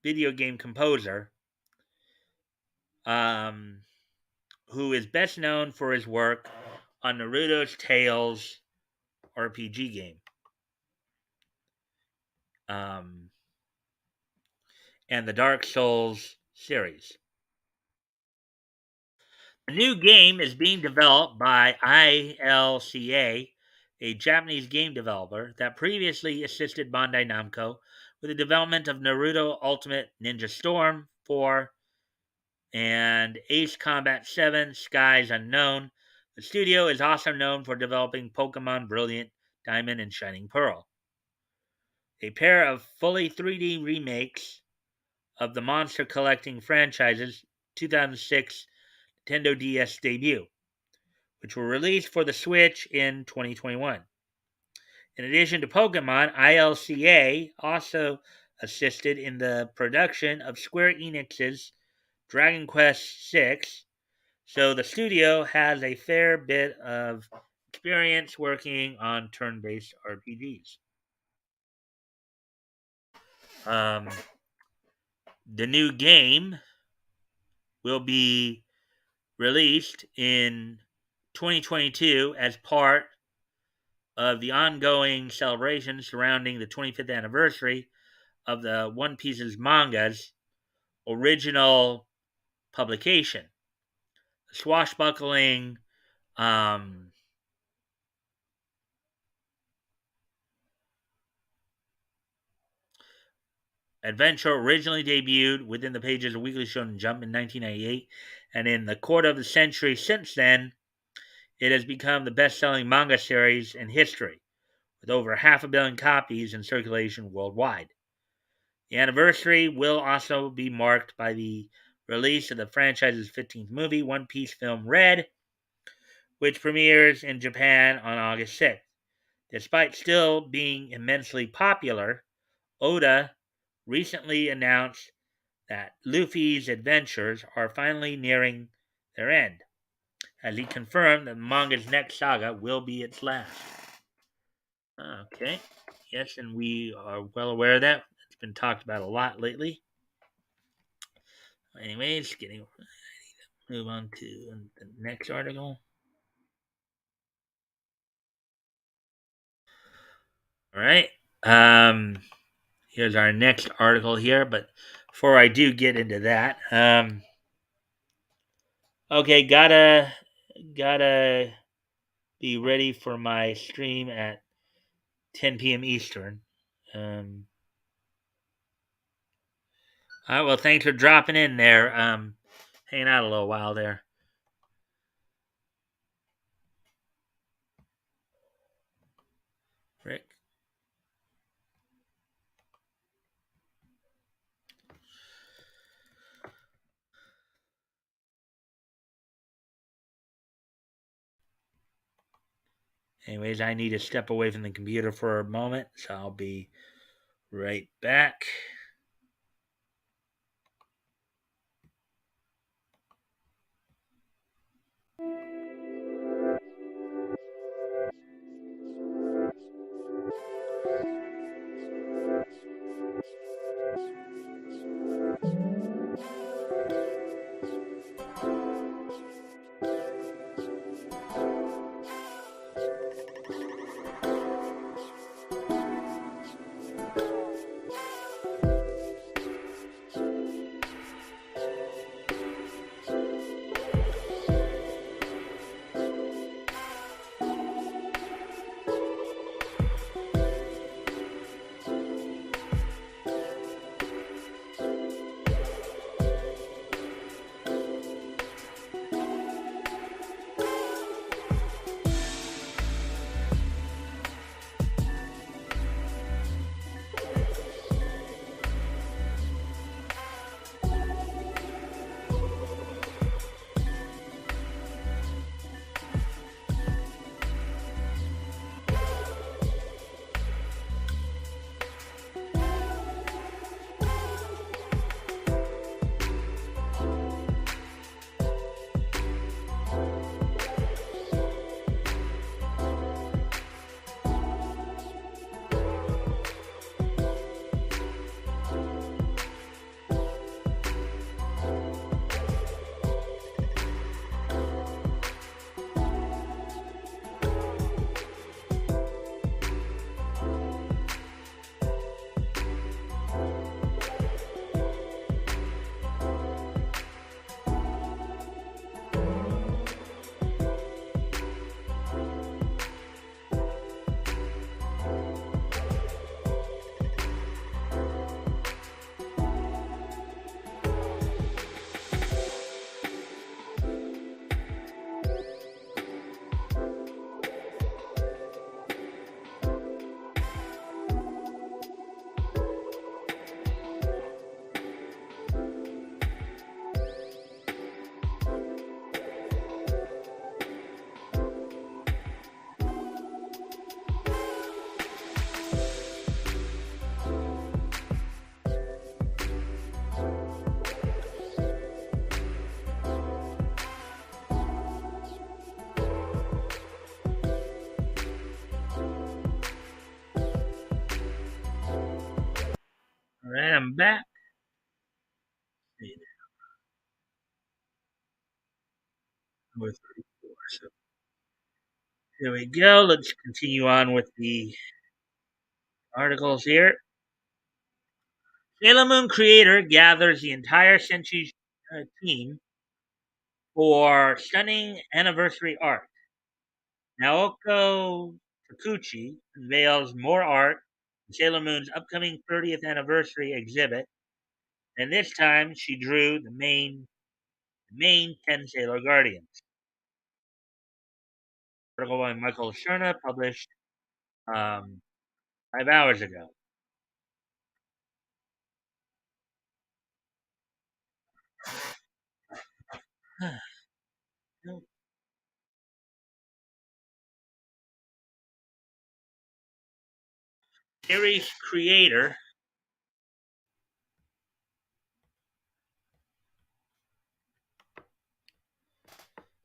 video game composer um, who is best known for his work on Naruto's Tales RPG game and the Dark Souls series. The new game is being developed by ILCA, a Japanese game developer that previously assisted Bandai Namco with the development of Naruto Ultimate Ninja Storm 4 and Ace Combat 7 Skies Unknown. The studio is also known for developing Pokemon Brilliant Diamond and Shining Pearl, a pair of fully 3D remakes of the monster collecting franchise's 2006 Nintendo DS debut, which were released for the Switch in 2021. In addition to Pokemon, ILCA also assisted in the production of Square Enix's Dragon Quest VI, so the studio has a fair bit of experience working on turn-based RPGs. The new game will be released in 2022 as part of the ongoing celebration surrounding the 25th anniversary of the One Piece's manga's original publication. The swashbuckling adventure originally debuted within the pages of Weekly Shonen Jump in 1998, and in the quarter of the century since then, it has become the best-selling manga series in history, with over 500 million copies in circulation worldwide. The anniversary will also be marked by the release of the franchise's 15th movie, One Piece Film Red, which premieres in Japan on August 6th. Despite still being immensely popular, Oda recently announced that Luffy's adventures are finally nearing their end, as he confirmed that the manga's next saga will be its last. Okay, yes, and we are well aware of that. It's been talked about a lot lately. Anyways, getting move on to the next article. All right. Here's our next article here, but before I do get into that, okay, gotta be ready for my stream at 10 p.m. Eastern. Um, all right, well, thanks for dropping in there. Hanging out a little while there, Rick. Anyways, I need to step away from the computer for a moment, so I'll be right back. All right, I'm back. With 34. So here we go. Let's continue on with the articles here. Sailor Moon creator gathers the entire Senshi team for stunning anniversary art. Naoko Takuchi unveils more art in Sailor Moon's upcoming 30th anniversary exhibit, and this time she drew the main 10 Sailor Guardians. Article by Michael Sherna, published 5 hours ago.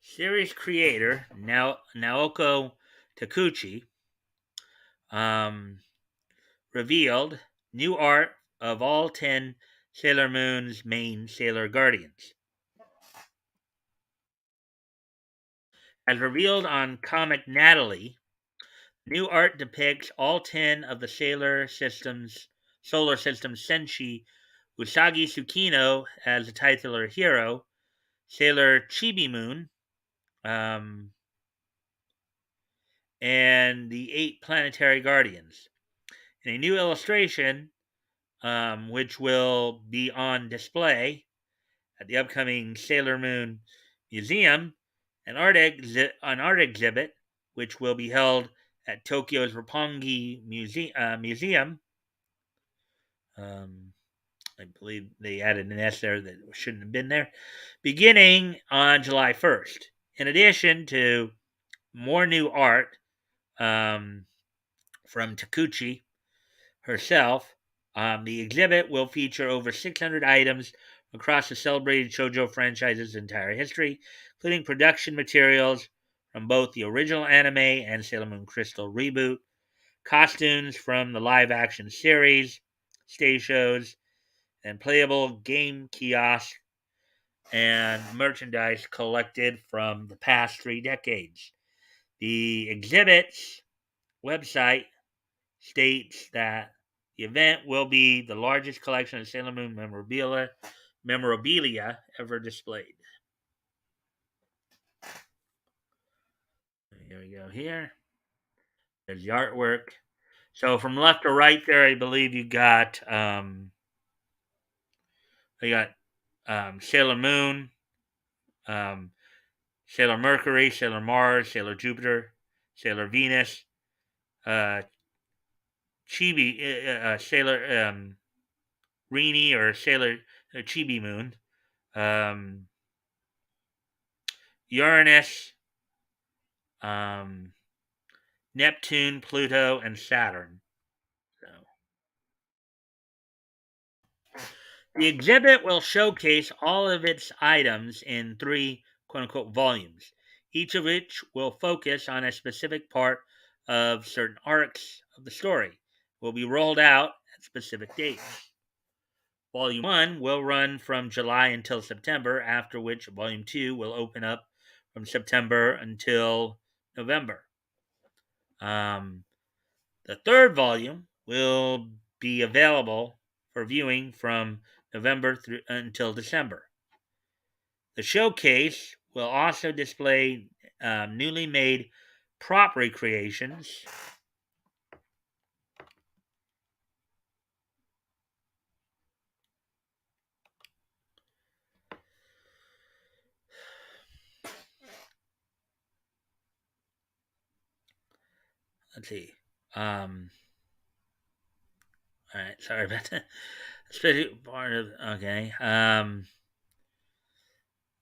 Series creator Naoko Takuchi um, revealed new art of all 10 Sailor Moon's main Sailor Guardians. As revealed on Comic Natalie, new art depicts all 10 of the solar system Senshi, Usagi Tsukino as the titular hero, Sailor Chibi Moon, um, and the 8 planetary guardians. In a new illustration, which will be on display at the upcoming Sailor Moon Museum, an art exhibit, which will be held at Tokyo's Roppongi Museum. I believe they added an S there that shouldn't have been there, beginning on July 1st. In addition to more new art from Takuchi herself, the exhibit will feature over 600 items across the celebrated shoujo franchise's entire history, including production materials from both the original anime and Sailor Moon Crystal reboot, costumes from the live action series, stage shows, and playable game kiosks and merchandise collected from the past 3 decades. The exhibit's website states that the event will be the largest collection of Sailor Moon memorabilia ever displayed. Here we go. Here, there's the artwork. So from left to right, there, I believe you got Sailor Moon, um, Sailor Mercury, Sailor Mars, Sailor Jupiter, Sailor Venus, uh, Chibi, Sailor Rini or Sailor Chibi Moon, um, Uranus, um, Neptune, Pluto, and Saturn. So, the exhibit will showcase all of its items in 3 quote unquote volumes, each of which will focus on a specific part of certain arcs of the story. Will be rolled out at specific dates. Volume 1 will run from July until September, after which Volume 2 will open up from September until November. The third volume will be available for viewing from November through until December. The showcase will also display newly made prop recreations. Let's see. All right, sorry about that. Especially part of okay.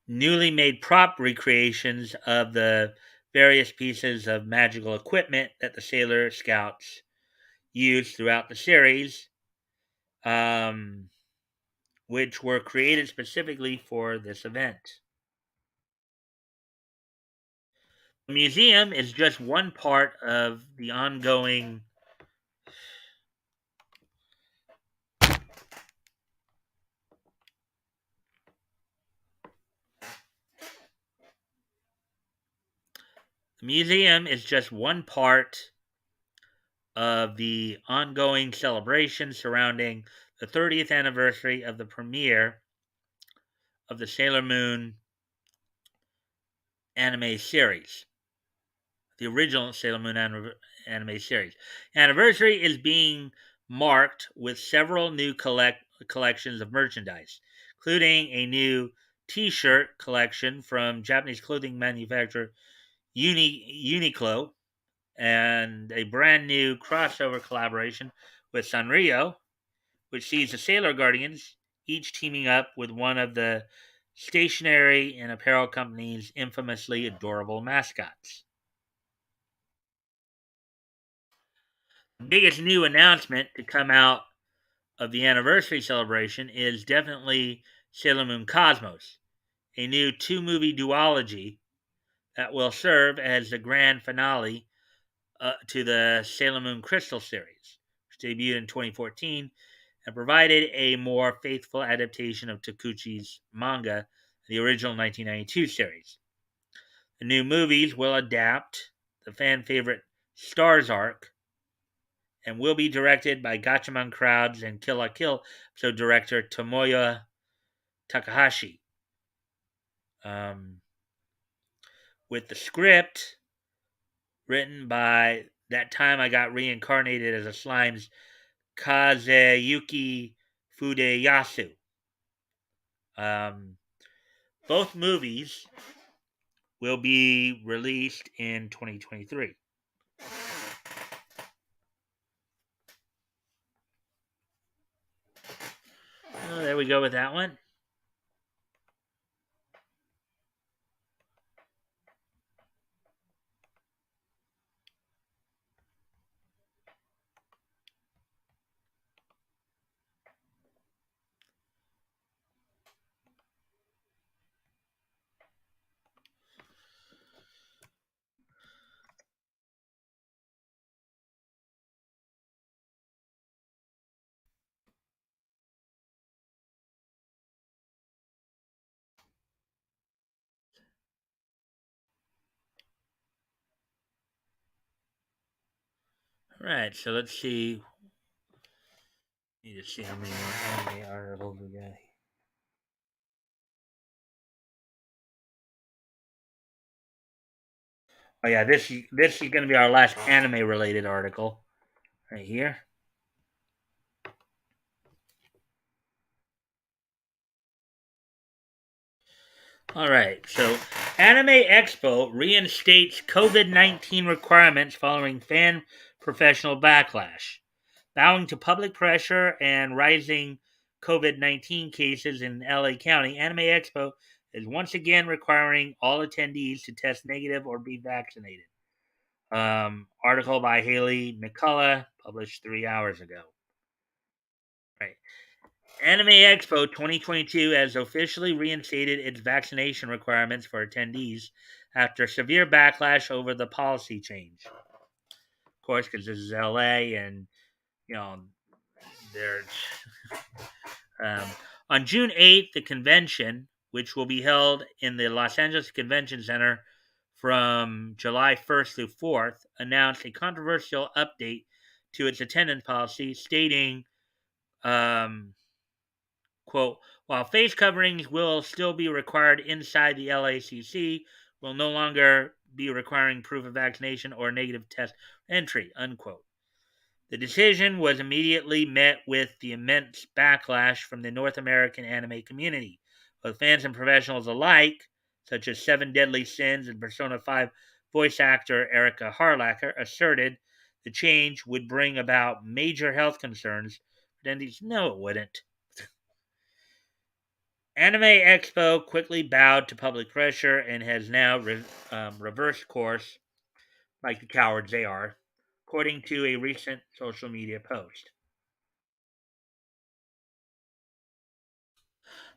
Newly made prop recreations of the various pieces of magical equipment that the Sailor Scouts used throughout the series, um, which were created specifically for this event. The museum is just one part of the ongoing The museum is just one part of the ongoing celebration surrounding the 30th anniversary of the premiere of the Sailor Moon anime series, the original Sailor Moon anime series. Anniversary is being marked with several new collections of merchandise, including a new T-shirt collection from Japanese clothing manufacturer Uniqlo, and a brand new crossover collaboration with Sanrio, which sees the Sailor Guardians each teaming up with one of the stationery and apparel company's infamously adorable mascots. The biggest new announcement to come out of the anniversary celebration is definitely Sailor Moon Cosmos, a new 2-movie duology that will serve as the grand finale to the Sailor Moon Crystal series, which debuted in 2014 and provided a more faithful adaptation of Takuchi's manga, the original 1992 series. The new movies will adapt the fan favorite Stars arc and will be directed by Gatchaman Crowds and Kill la Kill episode director Tomoya Takahashi. With the script written by That Time I Got Reincarnated as a Slime's Kazuyuki Fudeyasu. Both movies will be released in 2023. Oh, there we go with that one. All right, so let's see. Need to see how many more anime articles we got. Oh yeah, this is going to be our last anime related article right here. All right, so Anime Expo reinstates COVID-19 requirements following fan professional backlash. Bowing to public pressure and rising COVID-19 cases in LA County, Anime Expo is once again requiring all attendees to test negative or be vaccinated. Article by Haley McCullough, published 3 hours ago. Right. Anime Expo 2022 has officially reinstated its vaccination requirements for attendees after severe backlash over the policy change. Of course, because this is LA and, you know, there's. On June 8th, the convention, which will be held in the Los Angeles Convention Center from July 1st through 4th, announced a controversial update to its attendance policy, stating, quote, while face coverings will still be required inside the LACC, will no longer be requiring proof of vaccination or negative test entry, unquote. The decision was immediately met with the immense backlash from the North American anime community, both fans and professionals alike, such as Seven Deadly Sins and Persona 5 voice actor Erica Harlacher, asserted the change would bring about major health concerns. Attendees, no, it wouldn't. Anime Expo quickly bowed to public pressure and has now reversed course, like the cowards they are, according to a recent social media post.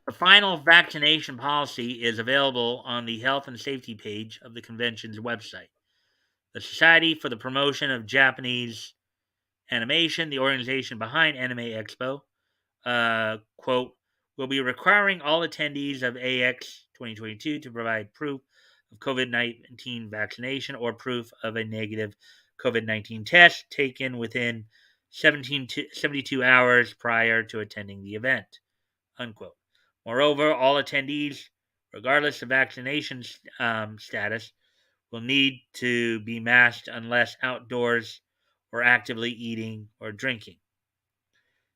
The final vaccination policy is available on the health and safety page of the convention's website. The Society for the Promotion of Japanese Animation, the organization behind Anime Expo, quote, will be requiring all attendees of AX 2022 to provide proof of COVID 19 vaccination or proof of a negative COVID 19 test taken within 72 hours prior to attending the event, unquote. Moreover, all attendees, regardless of vaccination status, will need to be masked unless outdoors or actively eating or drinking.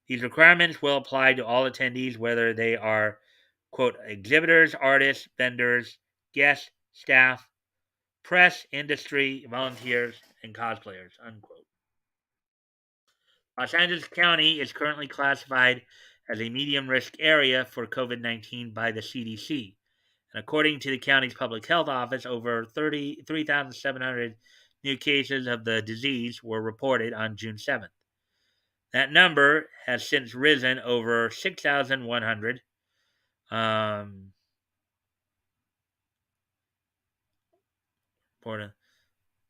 These requirements will apply to all attendees, whether they are, quote, exhibitors, artists, vendors, guests, staff, press, industry, volunteers, and cosplayers, unquote. Los Angeles County is currently classified as a medium risk area for COVID 19 by the CDC. And according to the county's public health office, over 3,700 new cases of the disease were reported on June 7th. That number has since risen over 6,100.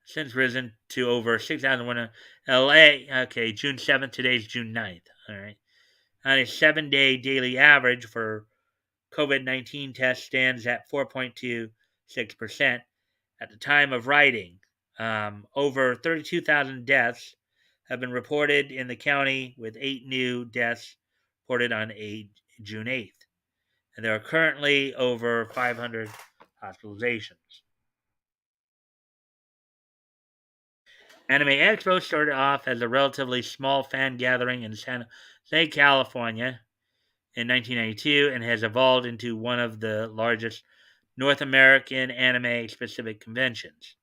Since risen to over 6,100. LA, okay, June 7th, today's June 9th. All right. On a 7-day daily average for COVID 19 tests stands at 4.26%, at the time of writing. Over 32,000 deaths have been reported in the county, with 8 new deaths reported on June 8th. And there are currently over 500 hospitalizations. Anime Expo started off as a relatively small fan gathering in San Jose, California in 1992 and has evolved into one of the largest North American anime specific conventions.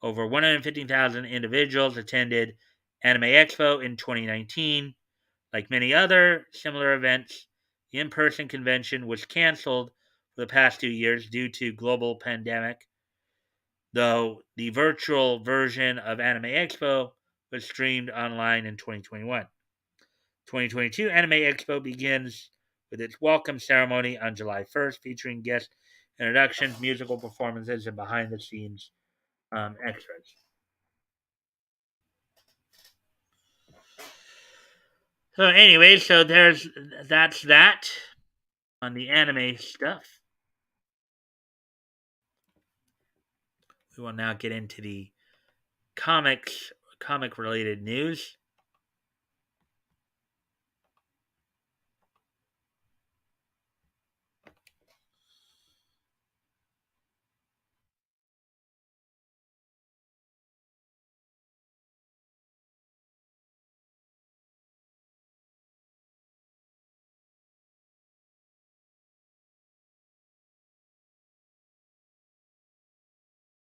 Over 115,000 individuals attended Anime Expo in 2019. Like many other similar events, the in-person convention was canceled for the past 2 years due to global pandemic, though the virtual version of Anime Expo was streamed online in 2021. 2022 Anime Expo begins with its welcome ceremony on July 1st, featuring guest introductions, musical performances, and behind-the-scenes extras. So, anyway, that's that on the anime stuff. We will now get into the comic related news.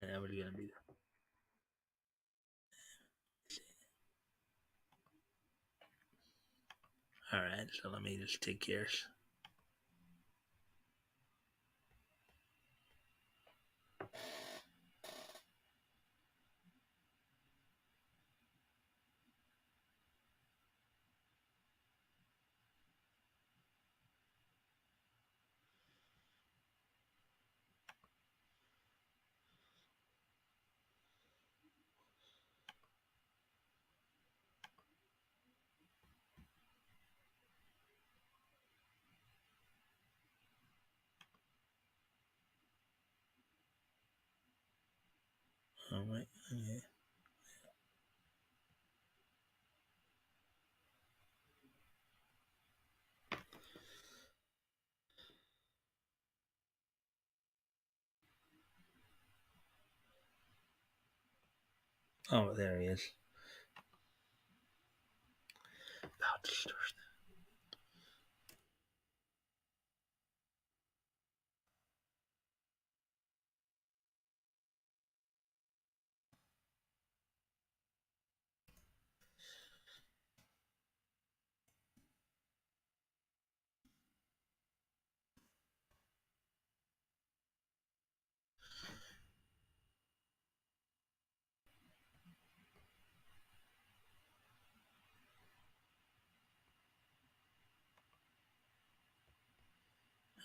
And we're gonna be all right. So let me just take care. All right. Okay. Oh, there he is. About to start.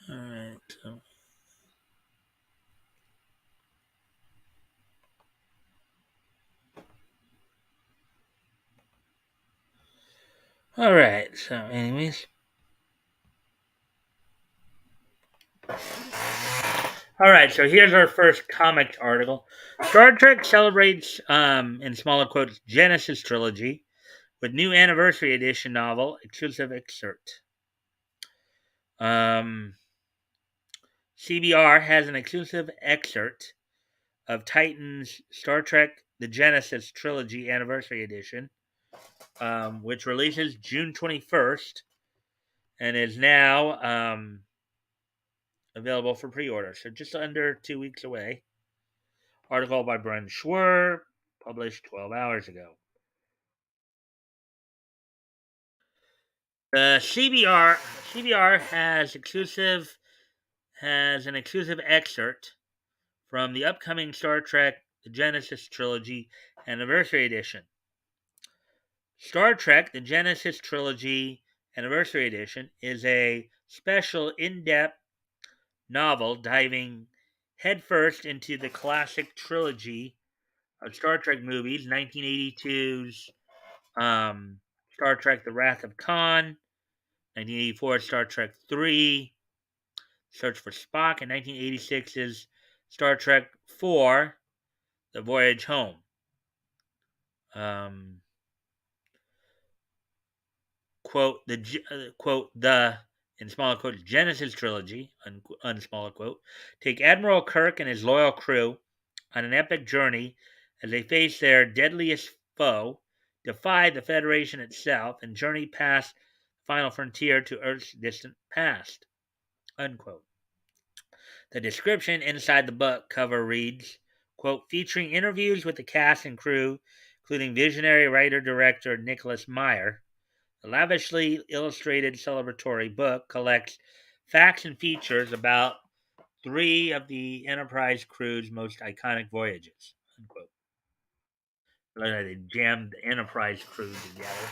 All right. So. All right. So, anyways. All right. So here's our first comics article. Star Trek celebrates, in smaller quotes, Genesis trilogy with new anniversary edition novel exclusive excerpt. CBR has an exclusive excerpt of Titan's Star Trek The Genesis Trilogy Anniversary Edition, which releases June 21st and is now available for pre order. So just under 2 weeks away. Article by Bren Schwer, published 12 hours ago. The CBR has an exclusive excerpt from the upcoming Star Trek The Genesis Trilogy Anniversary Edition. Star Trek The Genesis Trilogy Anniversary Edition is a special in-depth novel diving headfirst into the classic trilogy of Star Trek movies, 1982's Star Trek The Wrath of Khan, 1984 Star Trek 3, Search for Spock, and 1986's Star Trek 4, The Voyage Home. Um, quote the in smaller quotes Genesis trilogy unsmaller quote take Admiral Kirk and his loyal crew on an epic journey as they face their deadliest foe, defy the Federation itself, and journey past the final frontier to Earth's distant past. Unquote. The description inside the book cover reads, quote, featuring interviews with the cast and crew, including visionary writer-director Nicholas Meyer. The lavishly illustrated celebratory book collects facts and features about three of the Enterprise crew's most iconic voyages. Unquote. They jammed the Enterprise crew together.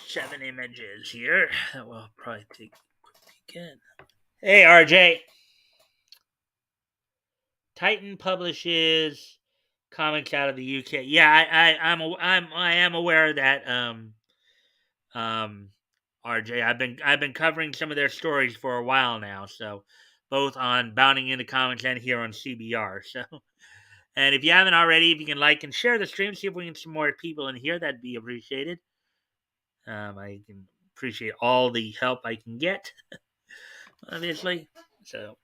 7 images here that we'll probably take a quick peek at. Hey, RJ. Titan publishes comics out of the UK. Yeah, I am aware that um, RJ. I've been covering some of their stories for a while now, so both on Bounding into Comics and here on CBR. So, and if you haven't already, if you can like and share the stream, see if we can get some more people in here, that'd be appreciated. I can appreciate all the help I can get, obviously. So,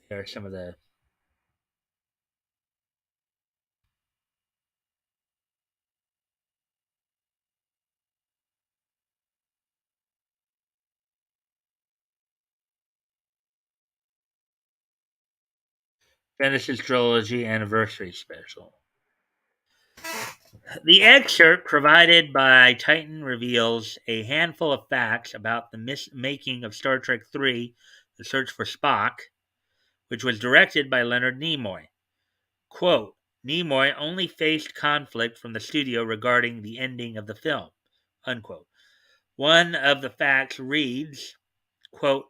here are some of the Genesis Trilogy Anniversary Special. The excerpt provided by Titan reveals a handful of facts about the making of Star Trek III, The Search for Spock, which was directed by Leonard Nimoy. Quote, Nimoy only faced conflict from the studio regarding the ending of the film. Unquote. One of the facts reads, quote,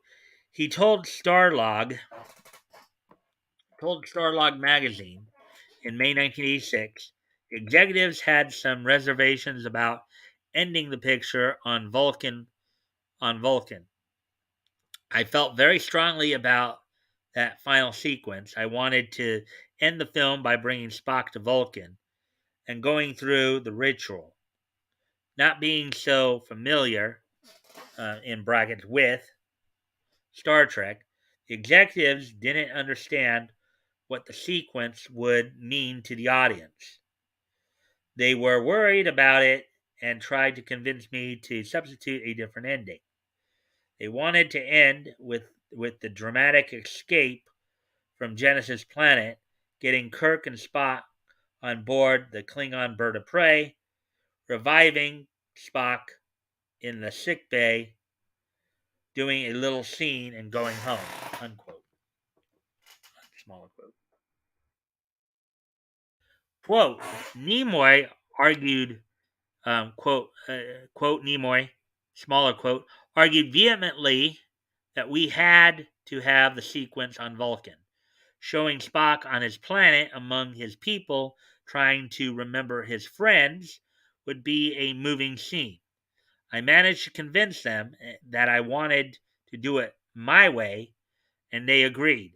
he told Starlog magazine in May 1986, the executives had some reservations about ending the picture on Vulcan. I felt very strongly about that final sequence. I wanted to end the film by bringing Spock to Vulcan and going through the ritual. Not being so familiar, in brackets, with Star Trek, the executives didn't understand what the sequence would mean to the audience. They were worried about it and tried to convince me to substitute a different ending. They wanted to end with the dramatic escape from Genesis planet, getting Kirk and Spock on board the Klingon bird of prey, reviving Spock in the sick bay, doing a little scene, and going home. Unquote. Smaller quote. Quote, Nimoy argued, quote Nimoy, smaller quote, argued vehemently that we had to have the sequence on Vulcan, showing Spock on his planet among his people trying to remember his friends would be a moving scene. I managed to convince them that I wanted to do it my way, and they agreed.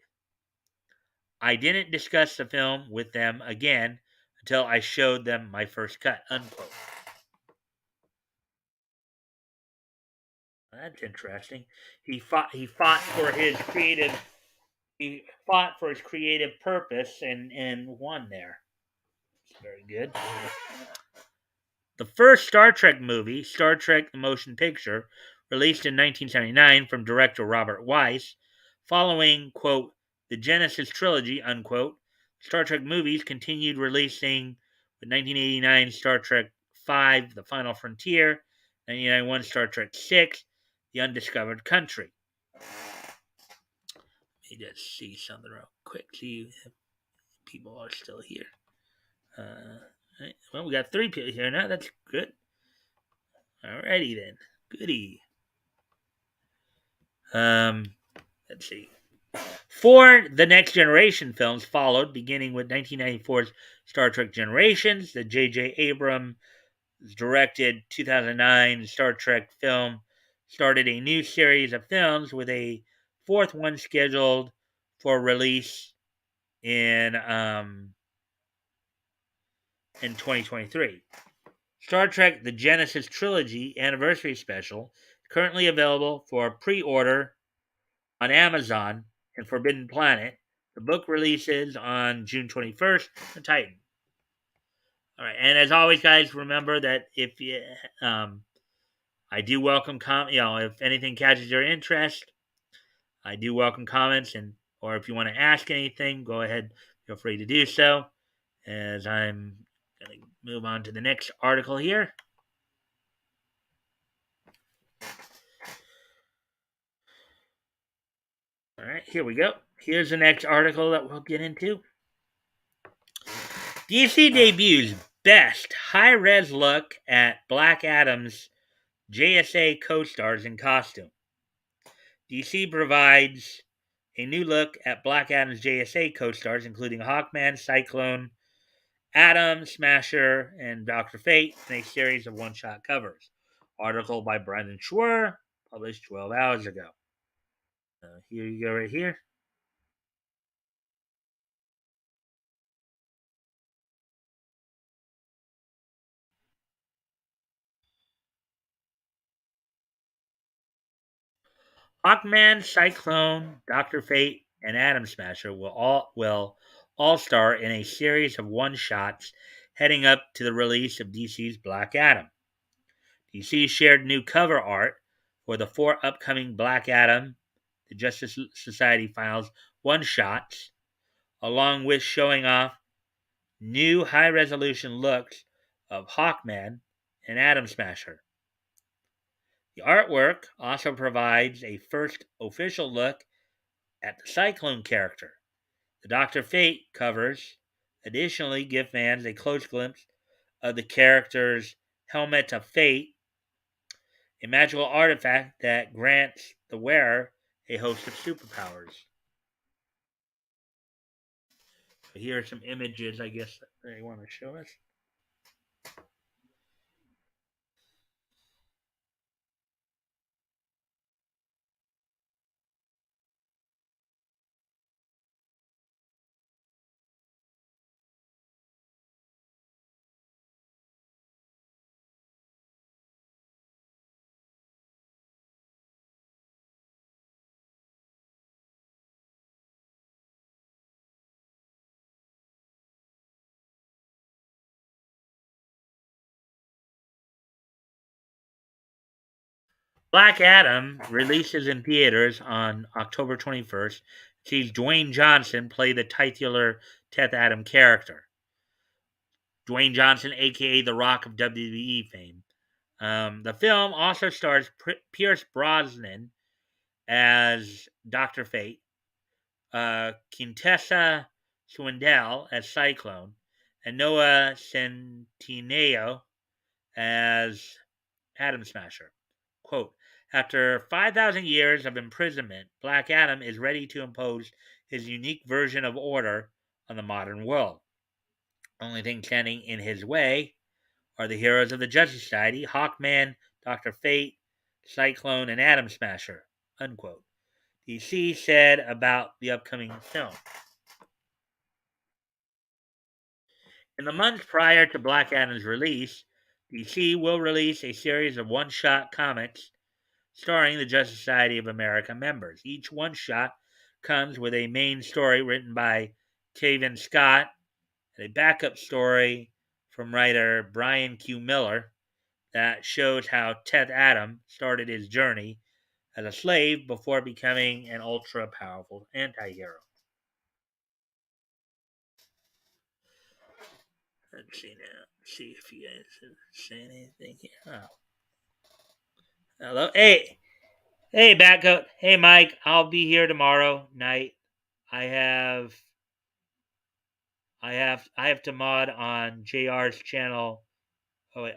I didn't discuss the film with them again until I showed them my first cut. Unquote. That's interesting. He fought for his creative purpose and won there. It's very good. The first Star Trek movie, Star Trek the Motion Picture, released in 1979 from director Robert Weiss, following, quote, the Genesis trilogy, unquote, Star Trek movies continued releasing with 1989 Star Trek V, The Final Frontier, 1991 Star Trek VI, The Undiscovered Country. Let me just see something real quick, see if people are still here. Well, we got 3 people here now. That's good. Alrighty then. Goody. Um, let's see. Four The Next Generation films followed, beginning with 1994's Star Trek Generations. The J.J. Abrams directed 2009 Star Trek film started a new series of films with a fourth one scheduled for release in 2023. Star Trek The Genesis Trilogy Anniversary Special is currently available for pre-order on Amazon and Forbidden Planet. The book releases on June 21st on Titan. All right, and as always, guys, remember that if you, I do welcome if anything catches your interest, I do welcome comments, and or if you want to ask anything, go ahead, feel free to do so. As I'm going to move on to the next article here. All right, here we go. Here's the next article that we'll get into. DC debuts best high-res look at Black Adam's JSA co-stars in costume. DC provides a new look at Black Adam's JSA co-stars, including Hawkman, Cyclone, Atom, Smasher, and Dr. Fate, in a series of one-shot covers. Article by Brendan Schwer, published 12 hours ago. Here you go right here. Hawkman, Cyclone, Doctor Fate, and Atom Smasher will all star in a series of one shots heading up to the release of DC's Black Adam. DC shared new cover art for the four upcoming Black Adam, the Justice Society Files one shots, along with showing off new high resolution looks of Hawkman and Atom Smasher. The artwork also provides a first official look at the Cyclone character. The Doctor Fate covers additionally give fans a close glimpse of the character's Helmet of Fate, a magical artifact that grants the wearer a host of superpowers. So here are some images, I guess, that they want to show us. Black Adam releases in theaters on October 21st. Sees Dwayne Johnson play the titular Teth Adam character. Dwayne Johnson, aka The Rock of WWE fame. The film also stars Pierce Brosnan as Dr. Fate, Quintessa Swindell as Cyclone, and Noah Centineo as Atom Smasher. Quote, after 5,000 years of imprisonment, Black Adam is ready to impose his unique version of order on the modern world. Only thing standing in his way are the heroes of the Justice Society, Hawkman, Dr. Fate, Cyclone, and Atom Smasher. Unquote. DC said about the upcoming film. In the months prior to Black Adam's release, DC will release a series of one-shot comics starring the Justice Society of America members. Each one-shot comes with a main story written by Taven Scott and a backup story from writer Brian Q. Miller that shows how Teth Adam started his journey as a slave before becoming an ultra powerful anti hero. Let's see now. See if you guys say anything here. Oh. Hello. Hey, Batcoat. Hey, Mike. I'll be here tomorrow night. I have I have to mod on JR's channel. Oh wait,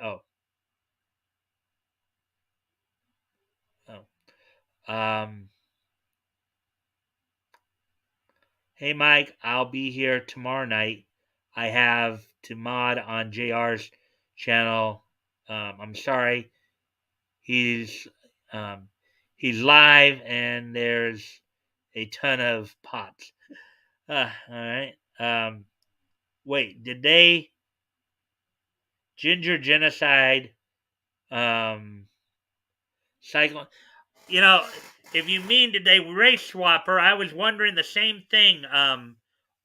Um, hey, Mike, I'll be here tomorrow night. I have to mod on JR's channel. I'm sorry. He's um, he's live, and there's a ton of pots. All right. Wait, did they ginger genocide? Cyclone. You know, if you mean did they race swap her, I was wondering the same thing,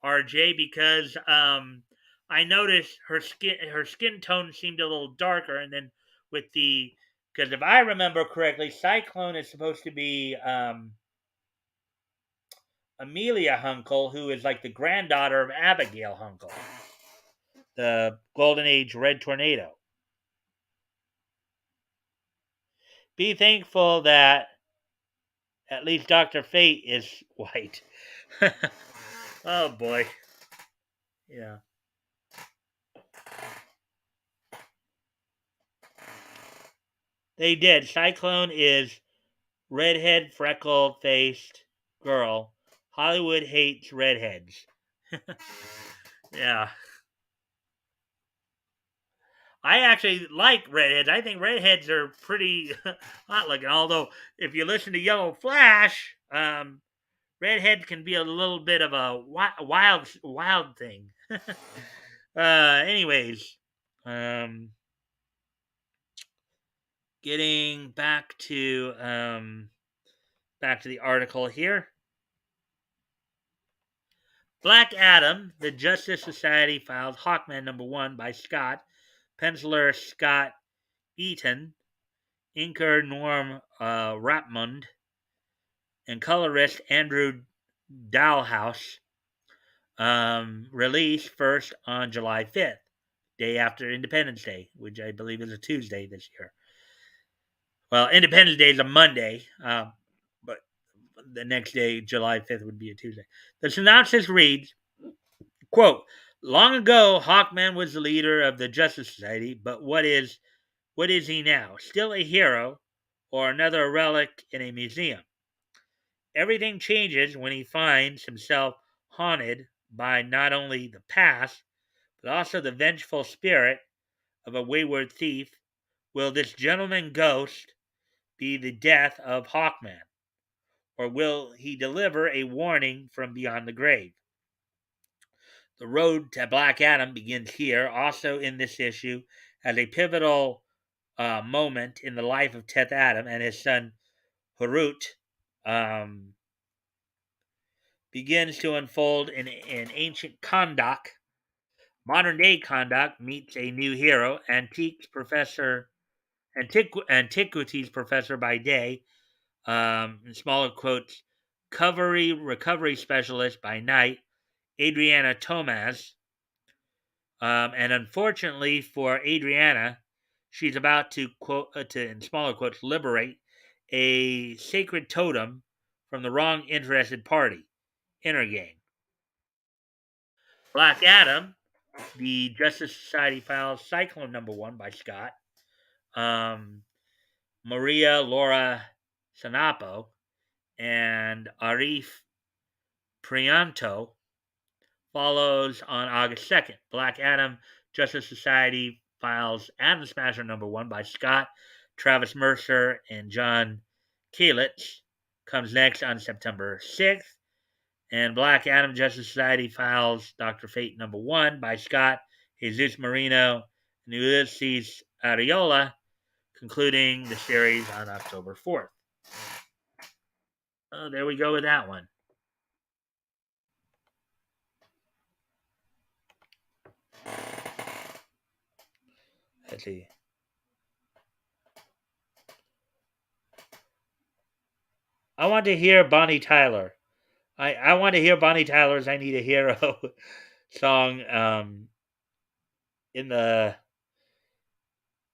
RJ, because I noticed her skin tone seemed a little darker, and then with the because if I remember correctly, Cyclone is supposed to be Amelia Hunkle, who is like the granddaughter of Abigail Hunkle, the Golden Age Red Tornado. Be thankful that at least Dr. Fate is white. Oh boy. Yeah. They did. Cyclone is redhead, freckle faced girl. Hollywood hates redheads. Yeah. I actually like redheads. I think redheads are pretty hot looking. Although, if you listen to Yellow Flash, redheads can be a little bit of a wild thing. Anyways, um, getting back to the article here. Black Adam, the Justice Society files Hawkman #1 by Scott, penciler Scott Eaton, inker Norm Rapmund, and colorist Andrew Dalhouse. Released first on July 5th, day after Independence Day, which I believe is a Tuesday this year. Well, Independence Day is a Monday, but the next day, July 5th, would be a Tuesday. The synopsis reads, quote, long ago, Hawkman was the leader of the Justice Society, but what is he now? Still a hero or another relic in a museum? Everything changes when he finds himself haunted by not only the past, but also the vengeful spirit of a wayward thief. Will this gentleman ghost be the death of Hawkman? Or will he deliver a warning from beyond the grave? The road to Black Adam begins here, also in this issue, as a pivotal moment in the life of Teth Adam and his son Harut begins to unfold in ancient Kahndaq. Modern day Kahndaq meets a new hero, antiquities professor by day, in smaller quotes, recovery specialist by night, Adriana Tomaz. And unfortunately for Adriana, she's about to in smaller quotes, liberate a sacred totem from the wrong interested party, Intergang. Black Adam, the Justice Society files Cyclone #1 by Scott. Maria Laura Sanapo and Arif Prianto follows on August 2nd. Black Adam, Justice Society files Atom Smasher #1 by Scott, Travis Mercer, and John Kalitz comes next on September 6th. And Black Adam, Justice Society files Dr. Fate #1 by Scott, Jesus Marino, and Ulysses Ariola, concluding the series on October 4th. Oh, there we go with that one. Let's see. I want to hear Bonnie Tyler. I want to hear Bonnie Tyler's "I Need a Hero" song in the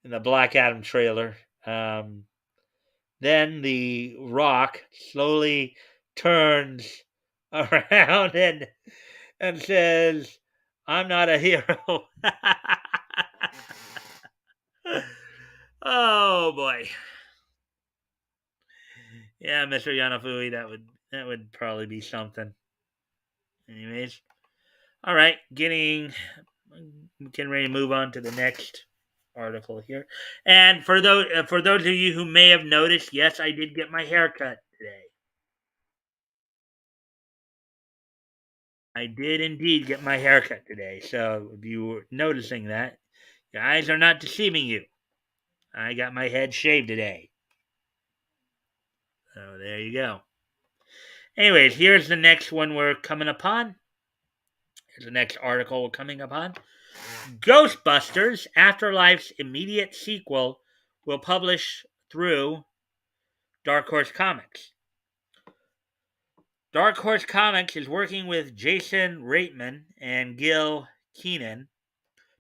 Black Adam trailer. Then the Rock slowly turns around and says, "I'm not a hero." Oh boy. Yeah, Mr. Yanafui, that would probably be something. Anyways, all right, getting ready to move on to the next article here. And for those of you who may have noticed, yes, I did get my hair cut today. I did indeed get my hair cut today. So if you were noticing that, your eyes are not deceiving you. I got my head shaved today. So there you go. Anyways, here's the next one we're coming upon. Here's the next article we're coming upon. Ghostbusters Afterlife's immediate sequel will publish through Dark Horse Comics. Dark Horse Comics is working with Jason Reitman and Gil Keenan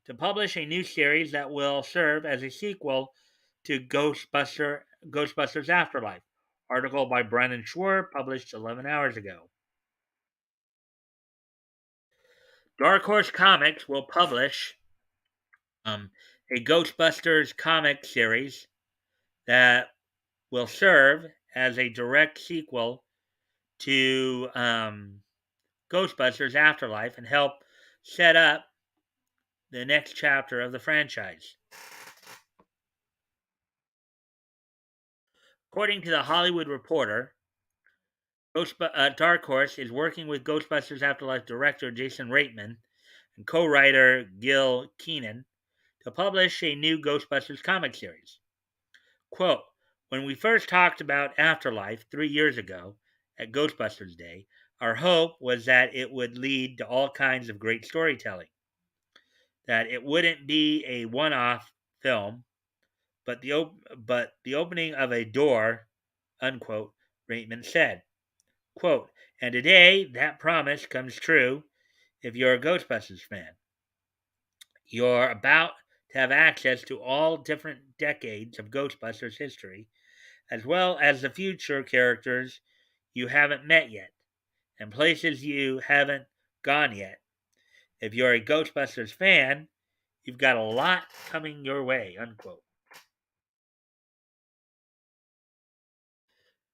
to publish a new series that will serve as a sequel to Ghostbusters Afterlife. Article by Brennan Schwer, published 11 hours ago. Dark Horse Comics will publish a Ghostbusters comic series that will serve as a direct sequel to Ghostbusters Afterlife and help set up the next chapter of the franchise. According to the Hollywood Reporter, Dark Horse is working with Ghostbusters Afterlife director Jason Reitman and co-writer Gil Keenan to publish a new Ghostbusters comic series. Quote, when we first talked about Afterlife 3 years ago at Ghostbusters Day, our hope was that it would lead to all kinds of great storytelling, that it wouldn't be a one-off film, but the opening of a door, unquote, Reitman said. Quote, and today that promise comes true if you're a Ghostbusters fan. You're about to have access to all different decades of Ghostbusters history, as well as the future characters you haven't met yet, and places you haven't gone yet. If you're a Ghostbusters fan, you've got a lot coming your way, unquote.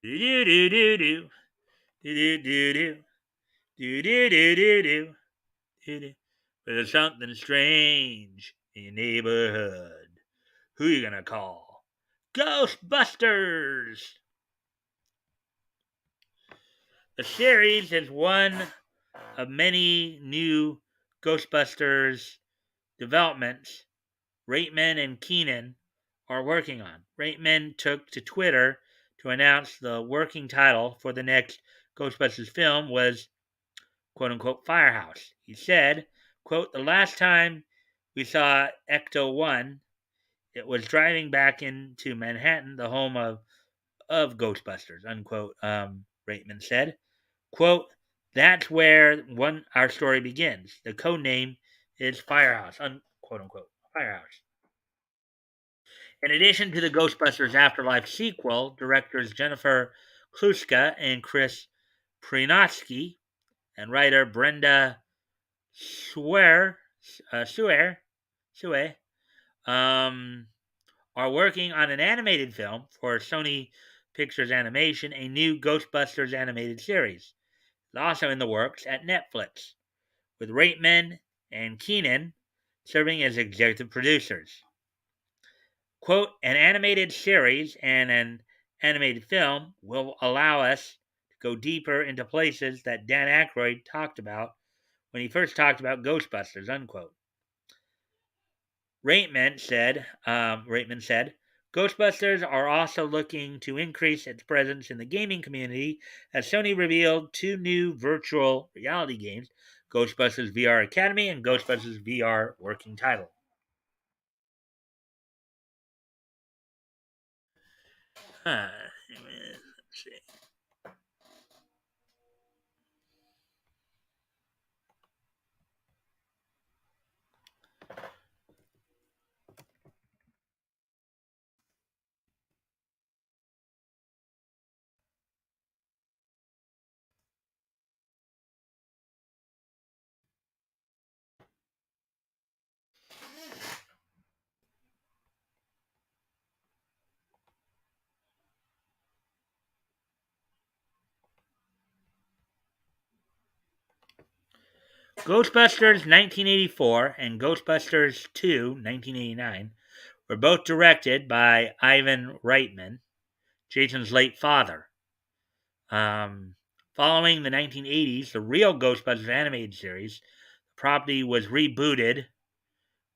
Do do do do do do do do do do do do do do. There's something strange in your neighborhood. Who you gonna call? Ghostbusters! The series is one of many new Ghostbusters developments Reitman and Keenan are working on. Reitman took to Twitter to announce the working title for the next Ghostbusters film was quote unquote Firehouse. He said, quote, the last time we saw Ecto 1, it was driving back into Manhattan, the home of Ghostbusters, unquote, Reitman said. Quote, that's where our story begins. The code name is Firehouse, unquote unquote, Firehouse. In addition to the Ghostbusters Afterlife sequel, directors Jennifer Kluska and Chris Prinotsky and writer Brenda Suer, Sue, um, are working on an animated film for Sony Pictures Animation, a new Ghostbusters animated series. It's also in the works at Netflix, with Reitman and Keenan serving as executive producers. Quote, an animated series and an animated film will allow us to go deeper into places that Dan Aykroyd talked about when he first talked about Ghostbusters, unquote. Reitman said, Ghostbusters are also looking to increase its presence in the gaming community as Sony revealed two new virtual reality games, Ghostbusters VR Academy and Ghostbusters VR Working Title. Let's see. Ghostbusters 1984 and Ghostbusters 2 1989 were both directed by Ivan Reitman, Jason's late father. Um, Following the 1980s, the real Ghostbusters animated series, the property was rebooted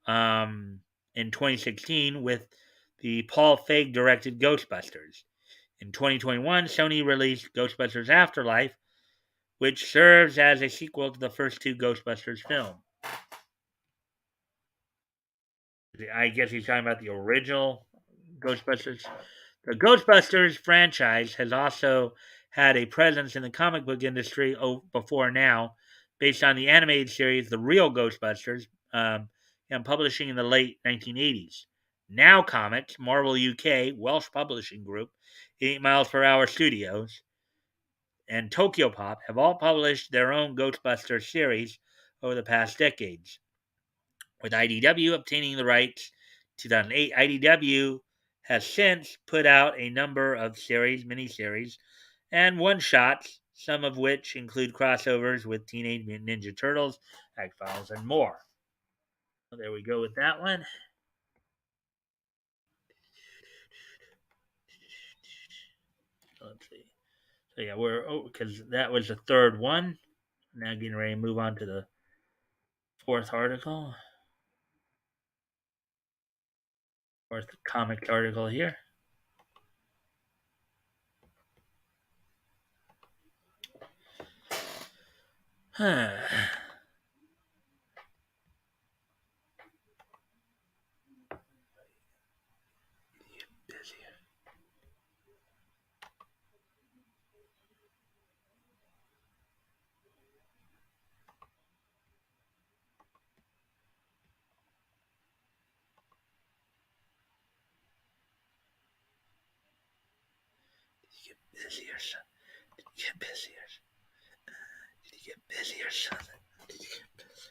um, in 2016 with the Paul Feig directed Ghostbusters. In 2021, Sony released Ghostbusters Afterlife, which serves as a sequel to the first two Ghostbusters films. I guess he's talking about the original Ghostbusters. The Ghostbusters franchise has also had a presence in the comic book industry before now, based on the animated series The Real Ghostbusters, and publishing in the late 1980s. Now Comics, Marvel UK, Welsh publishing group, 8 Miles Per Hour Studios, and Tokyo Pop have all published their own Ghostbusters series over the past decades, with IDW obtaining the rights. 2008, IDW has since put out a number of series, miniseries, and one-shots, some of which include crossovers with Teenage Mutant Ninja Turtles, X-Files, and more. Well, there we go with that one. Let's see. So yeah, because that was the third one. Now getting ready to move on to the fourth article, fourth comic article here. Huh. Get busier, son. Get busier. Did you get busier, son? Did you get busy?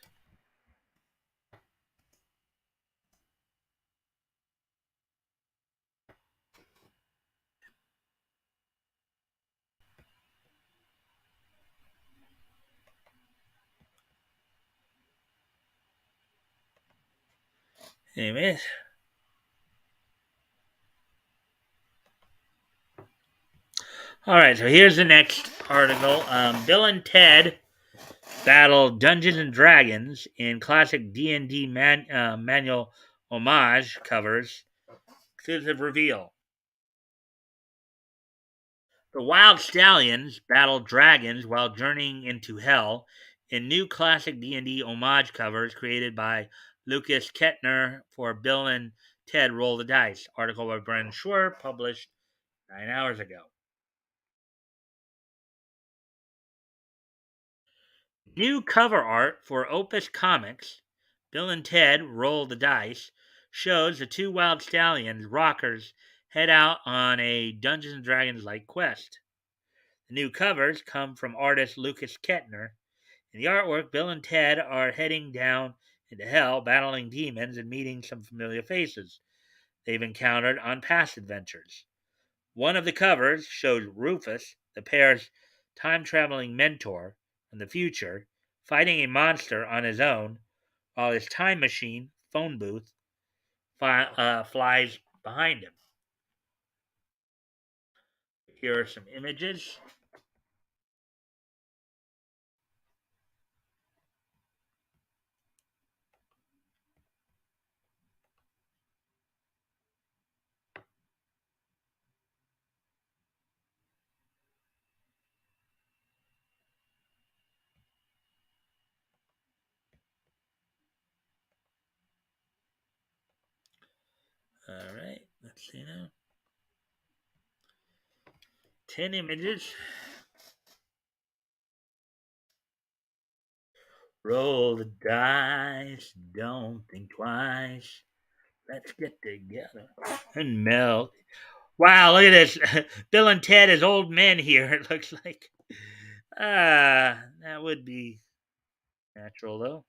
Anyways. All right, so here's the next article. Bill and Ted battle Dungeons and Dragons in classic D&D manual homage covers. Exclusive reveal. The Wild Stallions battle dragons while journeying into hell in new classic D&D homage covers created by Lucas Kettner for Bill and Ted Roll the Dice. Article by Brennan Schwer, published 9 hours ago. New cover art for Opus Comics, Bill and Ted Roll the Dice, shows the two Wild Stallions rockers head out on a Dungeons and Dragons like quest. The new covers come from artist Lucas Kettner. In the artwork, Bill and Ted are heading down into hell, battling demons and meeting some familiar faces they've encountered on past adventures. One of the covers shows Rufus, the pair's time traveling mentor from the future, fighting a monster on his own, while his time machine phone booth flies behind him. Here are some images. All right, let's see now. 10 images. Roll the dice, don't think twice. Let's get together and melt. Wow, look at this. Bill and Ted as old men here, it looks like. That would be natural, though.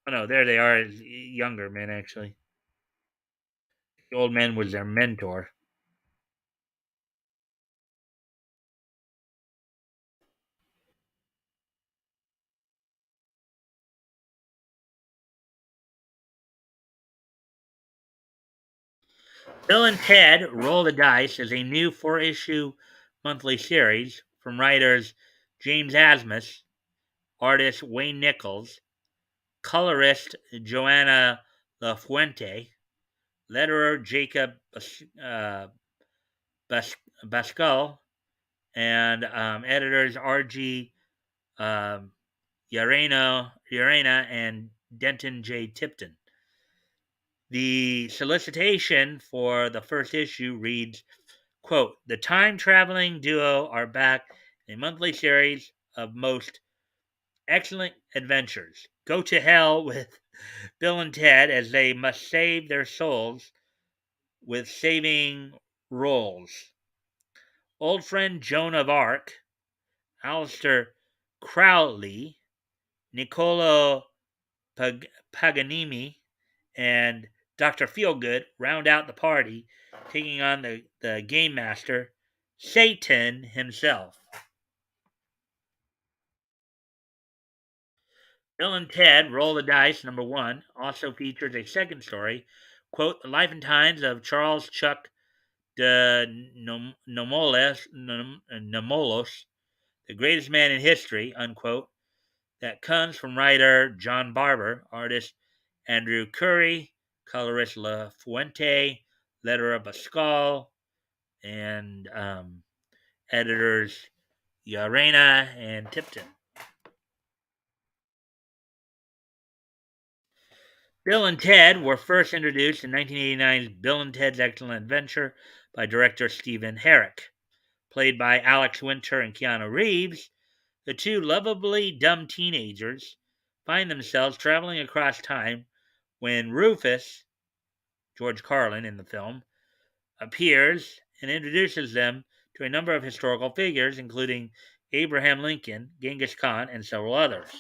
Oh, no, there they are as younger men, actually. The old man was their mentor. Bill and Ted Roll the Dice is a new 4-issue monthly series from writers James Asmus, artist Wayne Nichols, colorist Joanna LaFuente, letterer Jacob Bas- Bascal, and editors R.G. Um, Yarena and Denton J. Tipton. The solicitation for the first issue reads, quote, "The time-traveling duo are back in a monthly series of most excellent adventures. Go to hell with Bill and Ted as they must save their souls with saving roles. Old friend Joan of Arc, Alistair Crowley, Niccolo Paganini, and Dr. Feelgood round out the party, taking on the game master, Satan himself. Bill and Ted Roll the Dice, #1, also features a second story, quote, "The Life and Times of Charles Chuck de Nomolos, the greatest man in history," unquote, that comes from writer John Barber, artist Andrew Curry, colorist La Fuente, letterer Pascal, and editors Yarena and Tipton. Bill and Ted were first introduced in 1989's Bill and Ted's Excellent Adventure by director Stephen Herrick. Played by Alex Winter and Keanu Reeves, the two lovably dumb teenagers find themselves traveling across time when Rufus, George Carlin in the film, appears and introduces them to a number of historical figures, including Abraham Lincoln, Genghis Khan, and several others.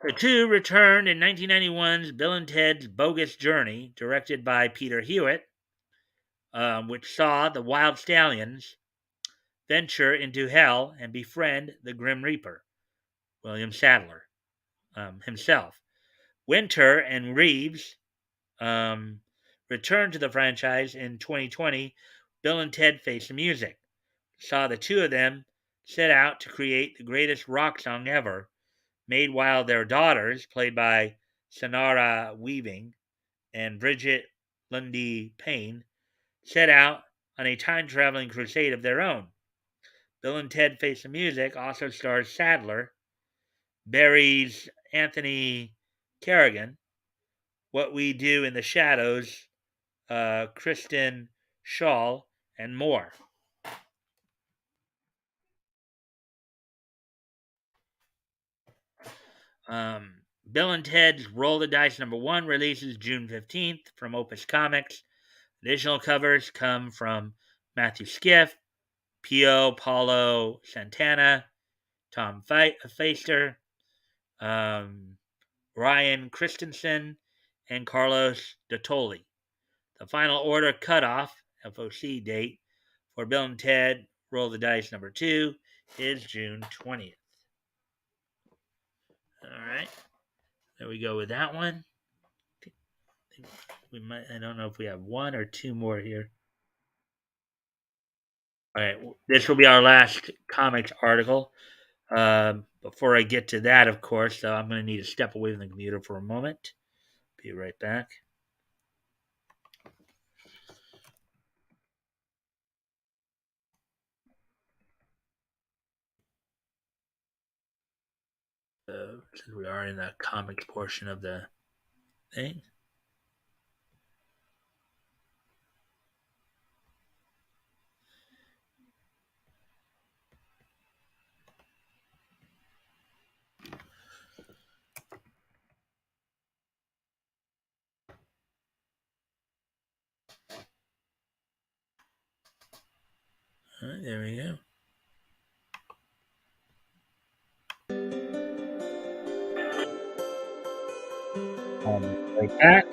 The two returned in 1991's Bill and Ted's Bogus Journey, directed by Peter Hewitt, which saw the Wild Stallions venture into hell and befriend the Grim Reaper, William Sadler, himself. Winter and Reeves returned to the franchise in 2020. Bill and Ted Face the Music saw the two of them set out to create the greatest rock song ever, made while their daughters, played by Sonara Weaving and Bridget Lundy Payne, set out on a time traveling crusade of their own. Bill and Ted Face the Music also stars Sadler, Barry's Anthony Kerrigan, What We Do in the Shadows, Kristen Shaw, and more. Bill and Ted's Roll the Dice #1 releases June 15th from Opus Comics. Additional covers come from Matthew Skiff, Pio Paulo Santana, Tom Feister, Ryan Christensen, and Carlos Dottoli. The final order cutoff, FOC date, for Bill and Ted Roll the Dice #2 is June 20th. All right, there we go with that one. I don't know if we have one or two more here. All right, this will be our last comics article. Before I get to that, of course, I'm going to need to step away from the computer for a moment. Be right back. Since we are in the comics portion of the thing. All right, there we go. Right back.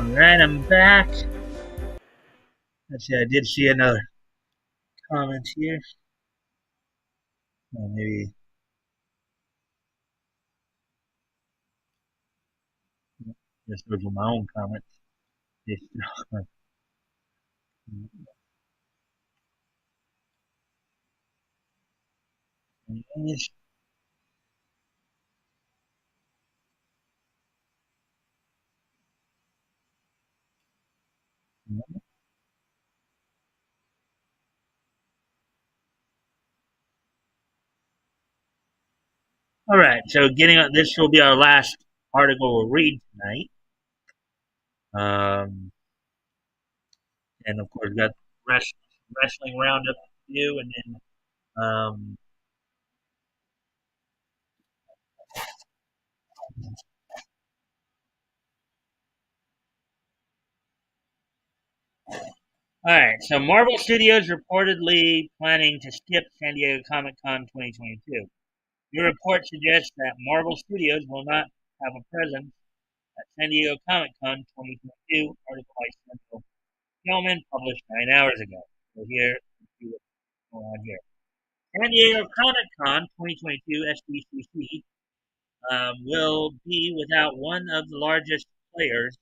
Alright, I'm back. Let's see, I did see another comment here. Maybe just those were my own comments. Alright, so getting on this will be our last article we'll read tonight. Um, and of course, got wrestling roundup to do, and then all right. So Marvel Studios reportedly planning to skip San Diego Comic Con 2022. Your report suggests that Marvel Studios will not have a presence at San Diego Comic Con 2022. Article by Central Gilman published 9 hours ago. So here, let's see what's going on here. San Diego Comic Con 2022 SDCC will be without one of the largest players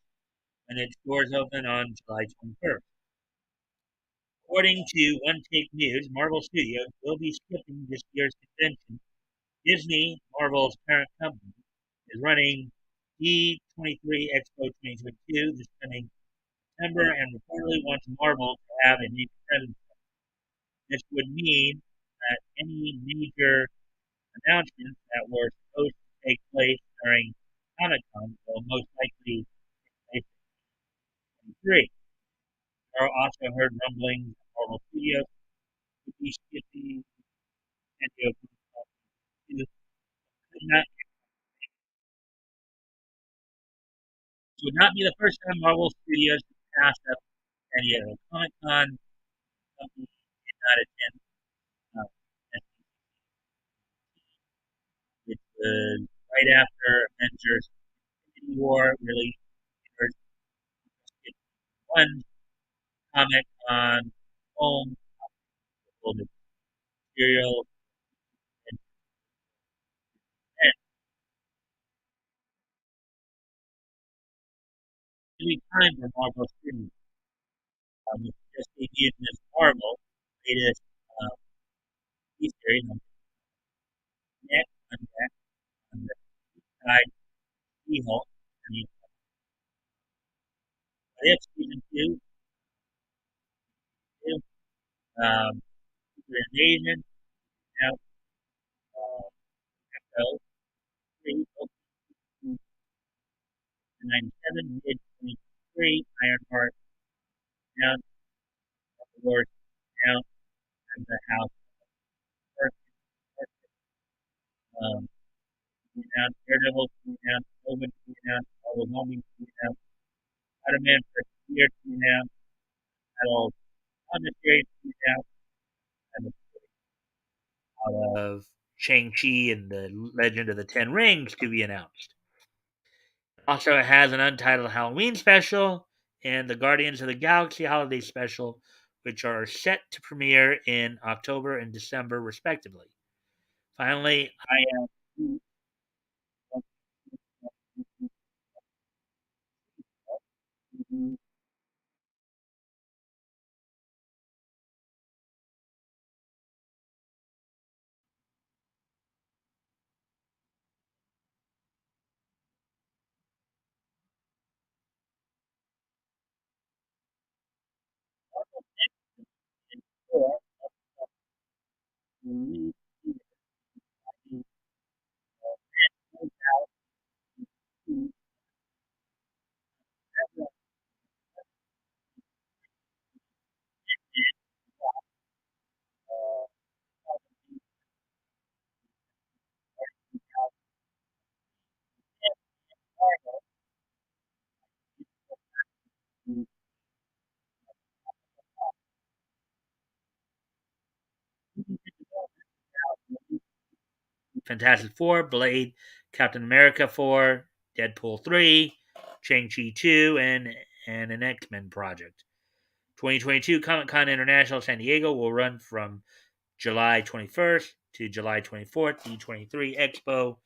when its doors open on July 21st. According to One Take News, Marvel Studios will be skipping this year's convention. Disney, Marvel's parent company, is running D23 Expo 2022 this coming September and reportedly wants Marvel to have a major presence. This would mean that any major announcements that were supposed to take place during Comic Con will most likely take place in 2023. There are also heard rumblings that Marvel Studios would be skipping San Diego Comic Con. This would not be the first time Marvel Studios passed up San Diego Comic Con. The company did not attend, which was right after Avengers Infinity War released one comic on home material and every time for Marvel Studios. Just debuted in this Marvel latest Piece series on next on the side She-Hulk and the If season two, Secret Invasion, now Expo, 3, 97, mid 23, Ironheart, down, Wars, down, and the House, first, um, down, Daredevil, down, Omen, down, all the Mummies, down, Spider-Man, first year, down, Battle of the series, down, and of Shang-Chi and the Legend of the Ten Rings to be announced. Also, it has an Untitled Halloween special and the Guardians of the Galaxy Holiday special, which are set to premiere in October and December, respectively. Finally, I am Fantastic Four, Blade, Captain America 4, Deadpool 3, Shang-Chi 2, and and an X-Men project. 2022 Comic-Con International San Diego will run from July 21st to July 24th. The 23 Expo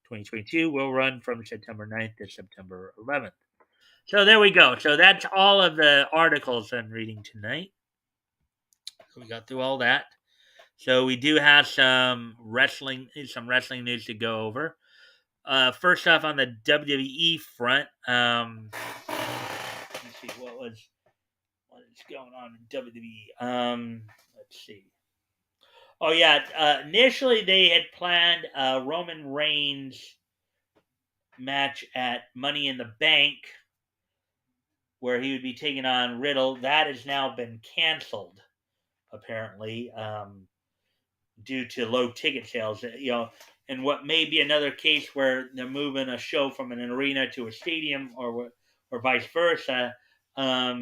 2022 will run from September 9th to September 11th. So there we go. So that's all of the articles I'm reading tonight. We got through all that. So we do have some wrestling news to go over. First off, on the WWE front, let's see what is going on in WWE. Let's see. Oh yeah, initially they had planned a Roman Reigns match at Money in the Bank, where he would be taking on Riddle. That has now been canceled, apparently, due to low ticket sales. And what may be another case where they're moving a show from an arena to a stadium, or vice versa. As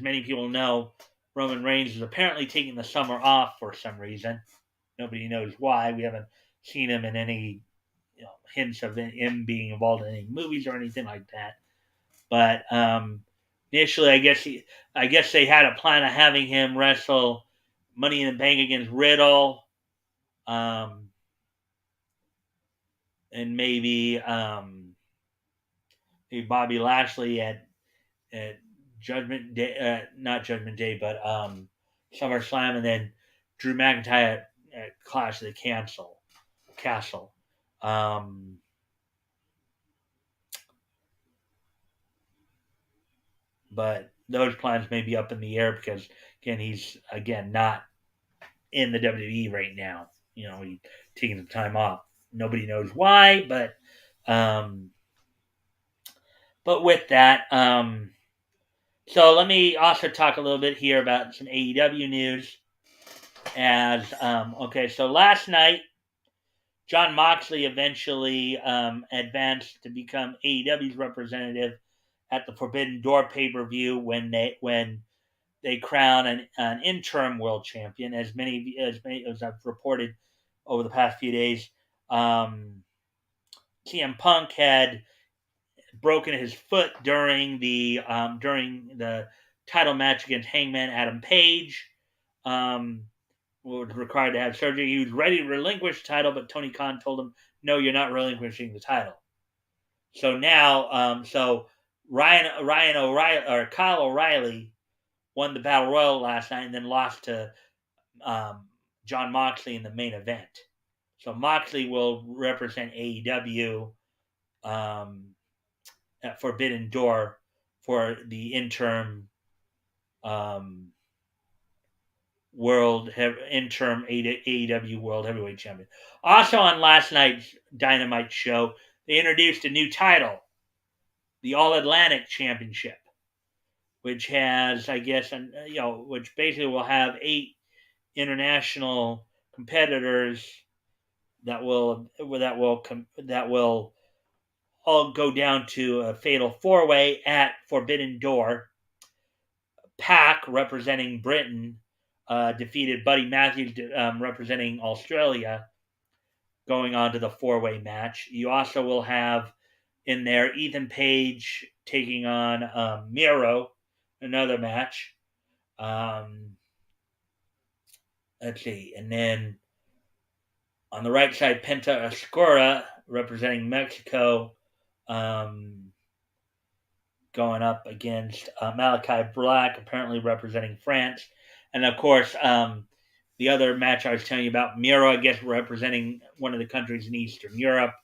many people know, Roman Reigns is apparently taking the summer off for some reason. Nobody knows why. We haven't seen him in any hints of him being involved in any movies or anything like that. But initially, I guess they had a plan of having him wrestle Money in the Bank against Riddle, and maybe Bobby Lashley at Judgment Day, not Judgment Day, but SummerSlam, and then Drew McIntyre at Clash of the Castle. But those plans may be up in the air because, again, he's not in the WWE right now. He's taking some time off. Nobody knows why, but with that, so let me also talk a little bit here about some AEW news. So last night, Jon Moxley eventually advanced to become AEW's representative at the Forbidden Door pay-per-view when they crown an interim world champion. As many as I've reported over the past few days, CM Punk had broken his foot during the title match against Hangman Adam Page. Was required to have surgery. He was ready to relinquish the title, but Tony Khan told him, "No, you're not relinquishing the title." So now, Ryan O'Reilly or Kyle O'Reilly won the Battle Royal last night and then lost to Jon Moxley in the main event. So Moxley will represent AEW at Forbidden Door for the interim AEW World Heavyweight Champion. Also on last night's Dynamite show, they introduced a new title, the All Atlantic Championship, which has, I guess, which basically will have 8 international competitors that will all go down to a fatal 4-way at Forbidden Door. Pac, representing Britain, defeated Buddy Matthews, representing Australia, going on to the 4-way match. You also will have in there Ethan Page taking on Miro, another match. Let's see. And then on the right side, Penta Oscura, representing Mexico, going up against Malachi Black, apparently representing France. And of course, the other match I was telling you about, Miro, I guess, representing one of the countries in Eastern Europe,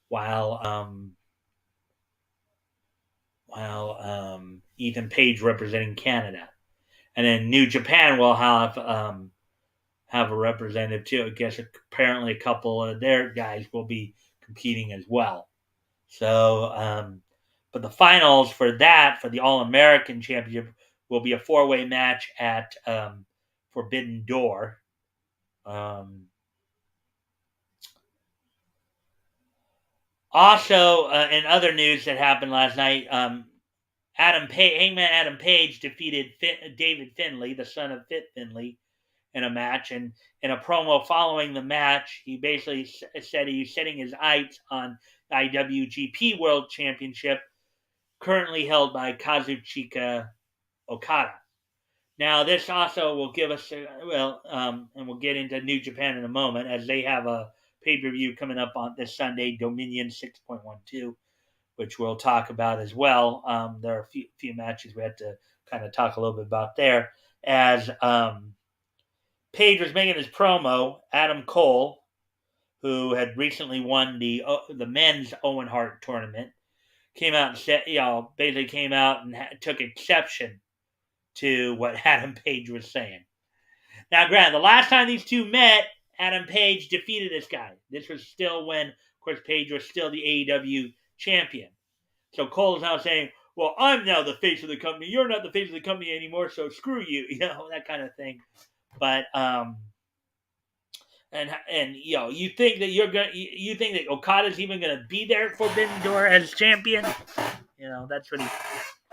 while Ethan Page representing Canada. And then New Japan will have a representative too. I guess apparently a couple of their guys will be competing as well. So, but the finals for the All-American Championship will be a 4-way match at Forbidden Door. Also, in other news that happened last night, Hangman Adam Page defeated David Finlay, the son of Fit Finlay, in a match. And in a promo following the match, he basically said he's setting his eyes on the IWGP World Championship currently held by Kazuchika Okada. Now, this also will give us, and we'll get into New Japan in a moment, as they have a pay per view coming up on this Sunday, Dominion 6.12, which we'll talk about as well. There are a few matches we had to kind of talk a little bit about there. As Page was making his promo, Adam Cole, who had recently won the men's Owen Hart tournament, came out and said, basically came out and took exception to what Adam Page was saying. Now, granted, the last time these two met, Adam Page defeated this guy. This was still when, of course, Page was still the AEW champion. So Cole is now saying, well, I'm now the face of the company. You're not the face of the company anymore, so screw you. That kind of thing. But you think that you think that Okada's even gonna be there at Forbidden Door as champion? That's what he's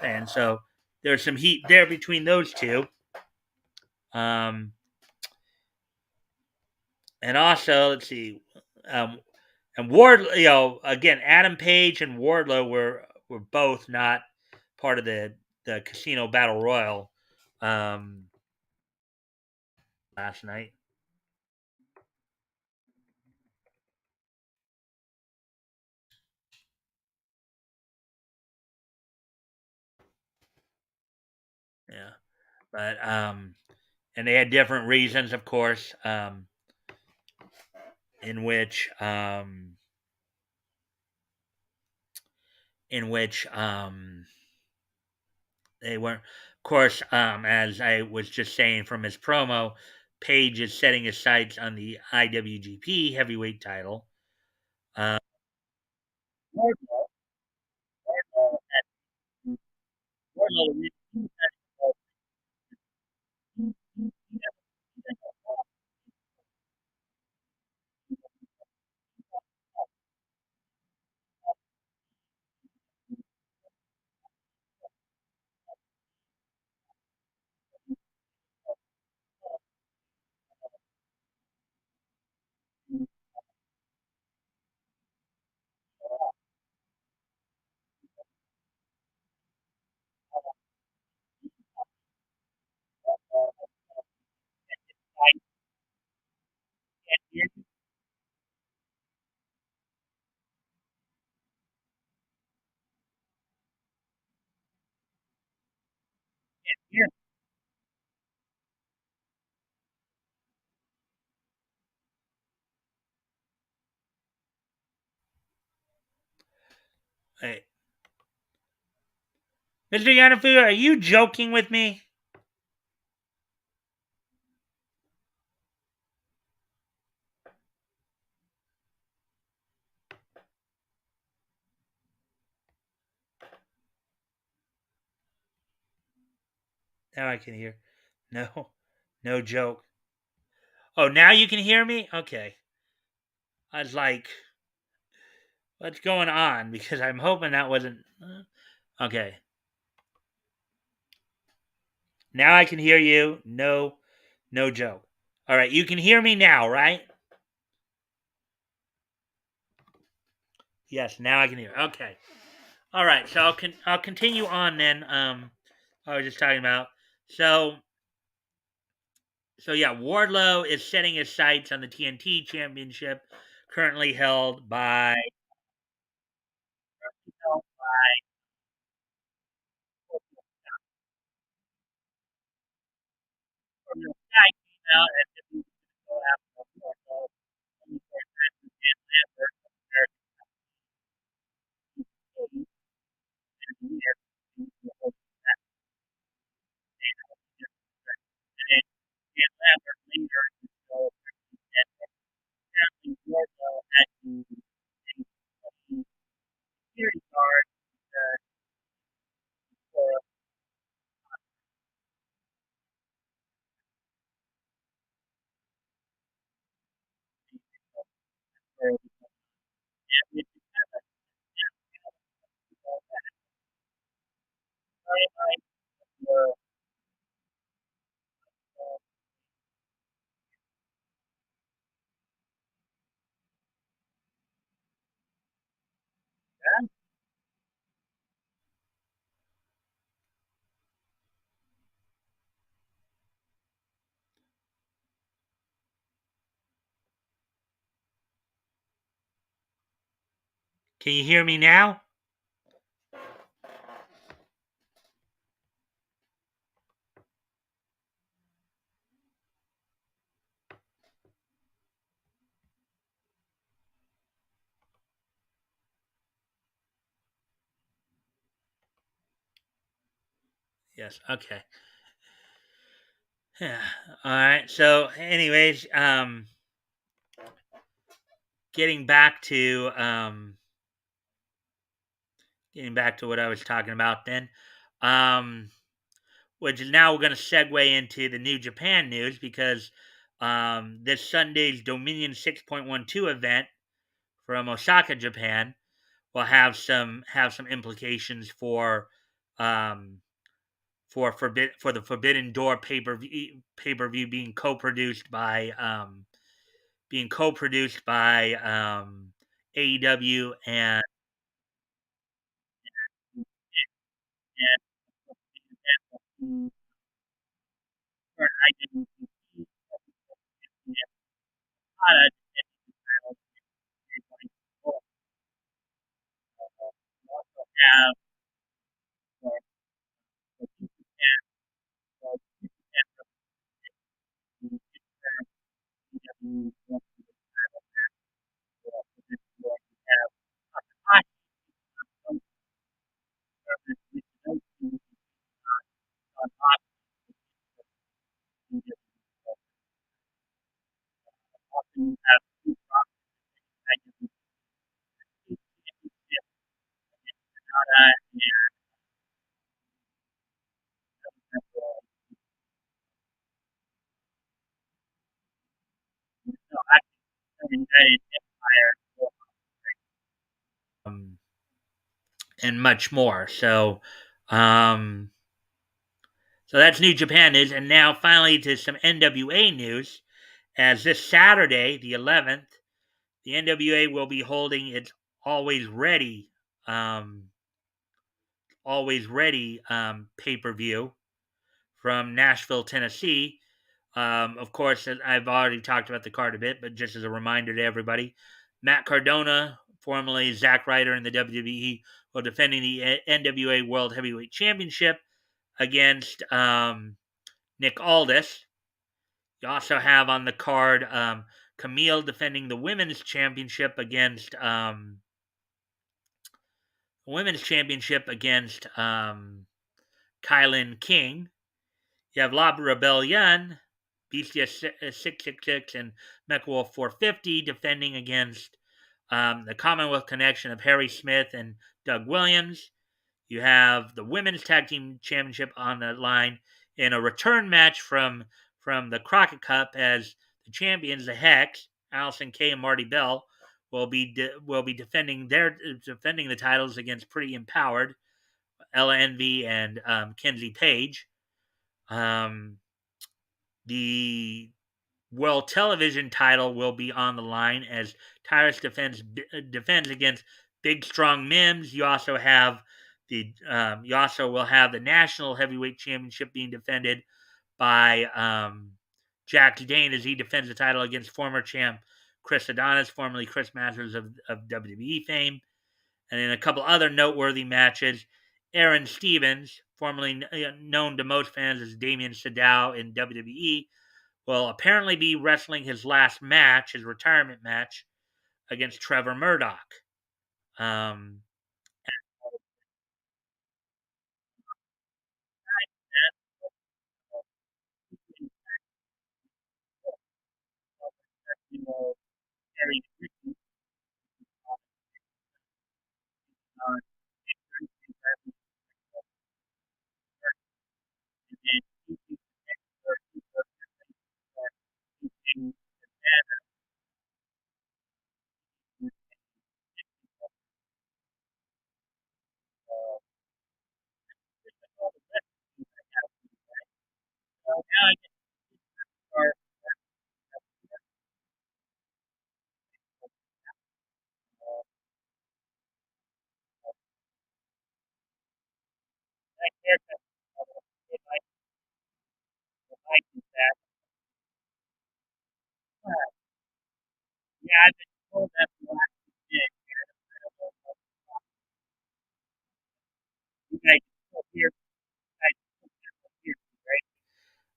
saying. So there's some heat there between those two. Um, and also, let's see, and again, Adam Page and Wardlow were both not part of the Casino Battle Royal last night. Yeah, but and they had different reasons, of course, in which they weren't. Of course, as I was just saying from his promo, Page is setting his sights on the IWGP Heavyweight title. Uh, Hey, Mr. Yanafu, are you joking with me? Now I can hear. No, no joke. Oh, now you can hear me? Okay. I was like, what's going on? Because I'm hoping that wasn't. Okay. Now I can hear you. No, no joke. All right. You can hear me now, right? Yes. Now I can hear. Okay. All right. So I'll continue on then. I was just talking about. So yeah, Wardlow is setting his sights on the TNT Championship, currently held by. Can you hear me now? Yes. Okay. Yeah. All right. So, anyways, getting back to what I was talking about then, um, which is now we're going to segue into the New Japan news because this Sunday's Dominion 6.12 event from Osaka, Japan, will have some implications um, for the Forbidden Door pay per view being co-produced by AEW and I didn't have um, and much more. Um, so that's New Japan news, and now finally to some NWA news. As this Saturday, the 11th, the NWA will be holding its Always Ready, um, pay per view from Nashville, Tennessee. Of course, I've already talked about the card a bit, but just as a reminder to everybody, Matt Cardona, formerly Zack Ryder in the WWE, will defending the NWA World Heavyweight Championship against Nick Aldis. You also have on the card Camille defending the Women's Championship against Kylan King. You have La Rebellion, Bestia 666, and MechWolf 450 defending against the Commonwealth Connection of Harry Smith and Doug Williams. You have the Women's Tag Team Championship on the line in a return match from the Crockett Cup as the champions, the Hex, Allison Kay and Marty Bell, will be defending the titles against Pretty Empowered, Ella Envy, and Kenzie Page. The World Television title will be on the line as Tyrus defends against Big Strong Mims. You also will have the National Heavyweight Championship being defended by Jack Dane as he defends the title against former champ Chris Adonis, formerly Chris Masters of WWE fame. And in a couple other noteworthy matches, Aaron Stevens, formerly known to most fans as Damien Sadow in WWE, will apparently be wrestling his last match, his retirement match, against Trevor Murdoch. Um,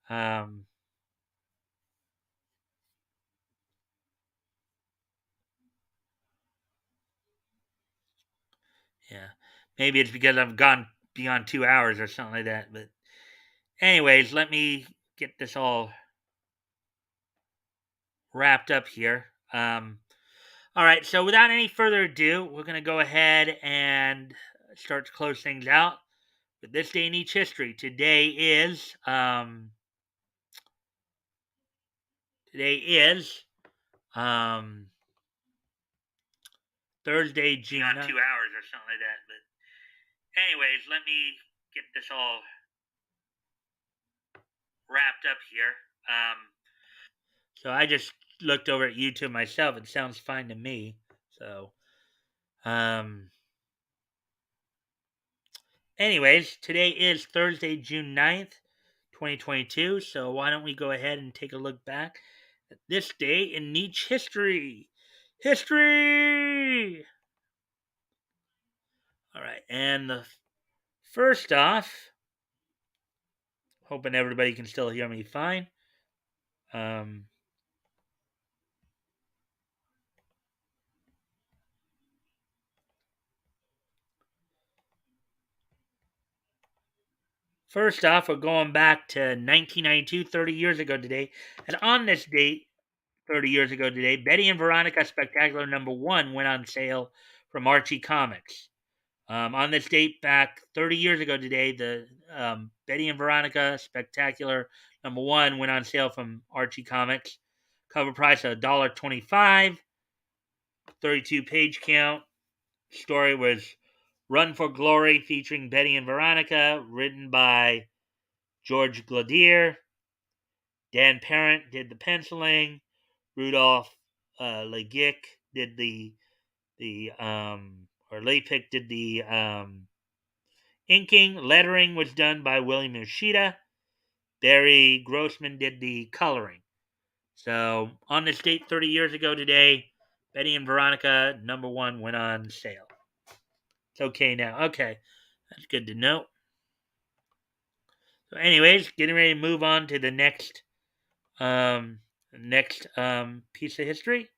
Um, yeah, maybe it's because I've gone beyond 2 hours or something like that. But anyways, let me get this all wrapped up here. All right, so without any further ado, we're going to go ahead and start to close things out with this day in each history. Today is um, Thursday, June. Not 2 hours or something like that. But anyways, let me get this all wrapped up here. So I just looked over at YouTube myself. It sounds fine to me. So, um, anyways, today is Thursday, June 9th, 2022. So why don't we go ahead and take a look back at this day in each history? History! All right, and the first off, hoping everybody can still hear me fine. Um, First off, we're going back to 1992, 30 years ago today. And on this date, 30 years ago today, Betty and Veronica Spectacular #1 went on sale from Archie Comics. On this date, back 30 years ago today, the Betty and Veronica Spectacular #1 went on sale from Archie Comics. Cover price of $1.25, 32 page count. Story was Run for Glory, featuring Betty and Veronica, written by George Gladier. Dan Parent did the penciling. Rudolph Legick did the or Lapik did the inking. Lettering was done by William Yoshida. Barry Grossman did the coloring. So on this date, 30 years ago today, Betty and Veronica #1 went on sale. It's okay now. Okay, that's good to know. So, anyways, getting ready to move on to the next piece of history.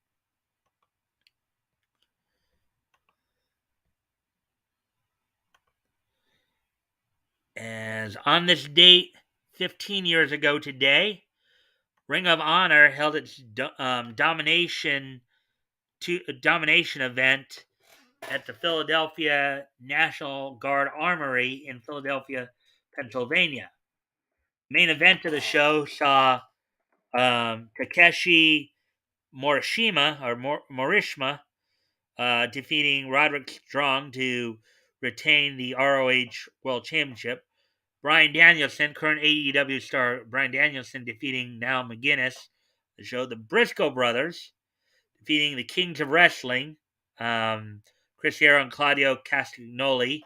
As on this date, 15 years ago today, Ring of Honor held its domination event at the Philadelphia National Guard Armory in Philadelphia, Pennsylvania. Main event of the show saw Takeshi Morishima defeating Roderick Strong to retain the ROH World Championship. Bryan Danielson, current AEW star Bryan Danielson, defeating Now McGuinness. The show, the Briscoe brothers defeating the Kings of Wrestling, Chris Hero and Claudio Castagnoli,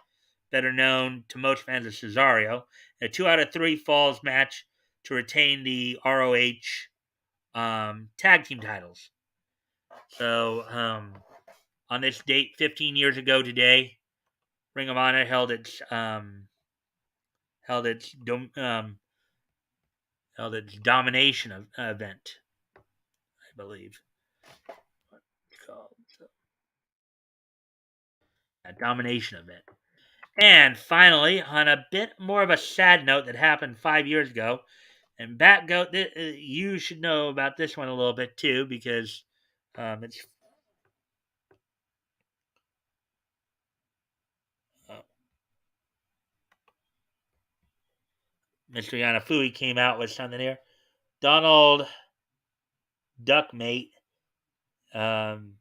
better known to most fans as Cesaro. A 2 out of 3 falls match to retain the ROH tag team titles. So, on this date, 15 years ago today, Ring of Honor held its domination event, I believe. It's called domination event. And finally, on a bit more of a sad note that happened 5 years ago, and Batgoat, you should know about this one a little bit too, because it's uh, Mr. Yanafui came out with something here. Donald Duckmate, um,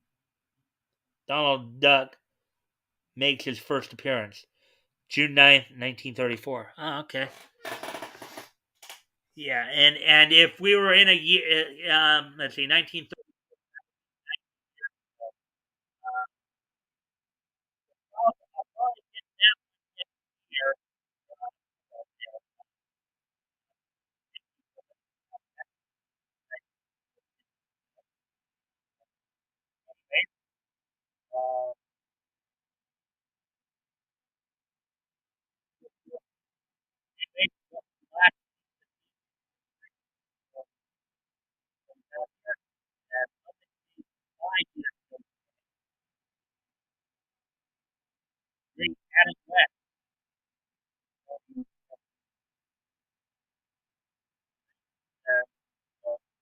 Donald Duck makes his first appearance. June 9th, 1934. Oh, okay. Yeah, and if we were in a year, let's see, 1930. Adam West,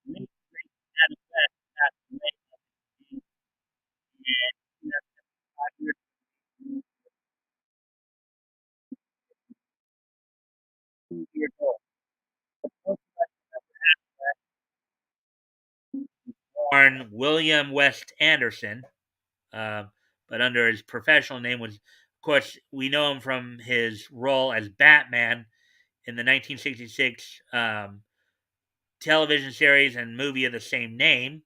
late Adam West passed away, and he was 5 years old. Born William West Anderson, um, but under his professional name was, of course, we know him from his role as Batman in the 1966 television series and movie of the same name.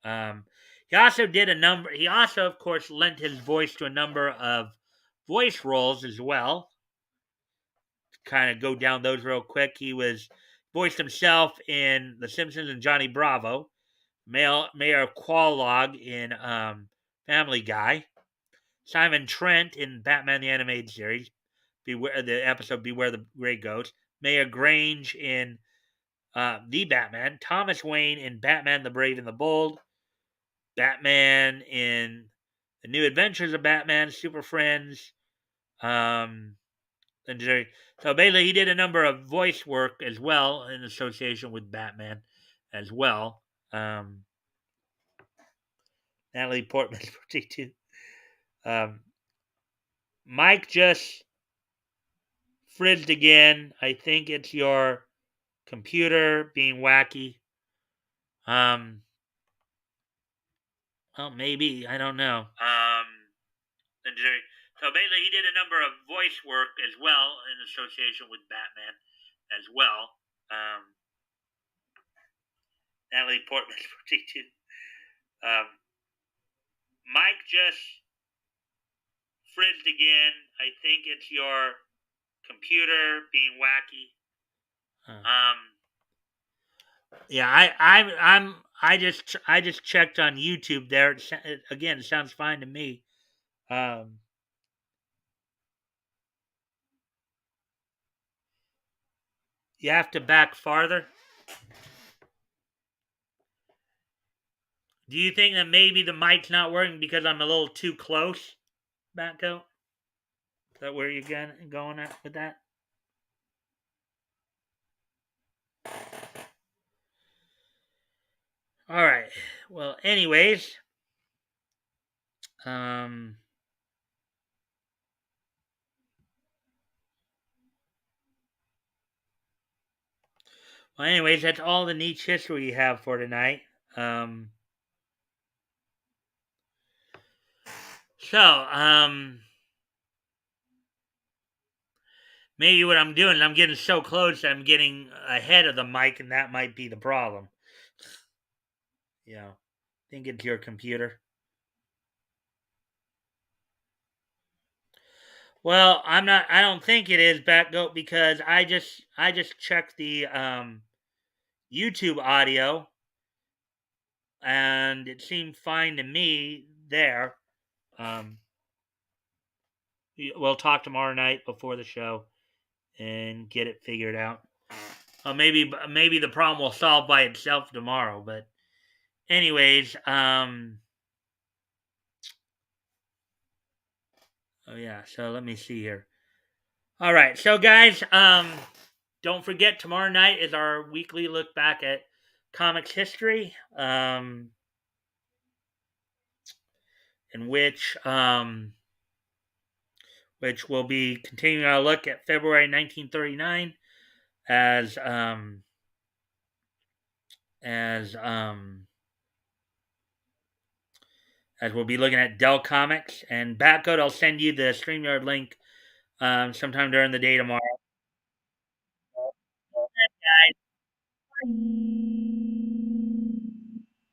Um, he also did a number. He also, of course, lent his voice to a number of voice roles as well. Kind of go down those real quick. He was voiced himself in The Simpsons and Johnny Bravo. Mayor Qualog in Family Guy. Simon Trent in Batman the Animated Series. Beware the episode Beware the Grey Ghost. Mayor Grange in The Batman. Thomas Wayne in Batman the Brave and the Bold. Batman in The New Adventures of Batman, Super Friends. Um, and so basically, he did a number of voice work as well in association with Batman as well. Natalie Portman's 42. Um, Mike just frizzed again. I think it's your computer being wacky. Um, well, maybe I don't know. So basically, he did a number of voice work as well in association with Batman as well. Natalie Portman's 42. Mike just frizzed again. I think it's your computer being wacky. Yeah, I just checked on YouTube there. Again, it sounds fine to me. Um, you have to back farther. Do you think that maybe the mic's not working because I'm a little too close, Batco? Is that where you're going at with that? All right. Well, anyways, um, that's all the niche history we have for tonight. Um, so, maybe what I'm doing is I'm getting so close that I'm getting ahead of the mic, and that might be the problem. Think it's your computer. Well, I'm not. I don't think it is Batgoat because I just checked the YouTube audio, and it seemed fine to me there. Um, we'll talk tomorrow night before the show and get it figured out. Maybe the problem will solve by itself tomorrow. But anyways, oh yeah. So let me see here. All right, so guys, don't forget tomorrow night is our weekly look back at comics history, in which will be continuing our look at February 1939 as as um, as we'll be looking at Dell Comics and Batcode. I'll send you the StreamYard link sometime during the day tomorrow.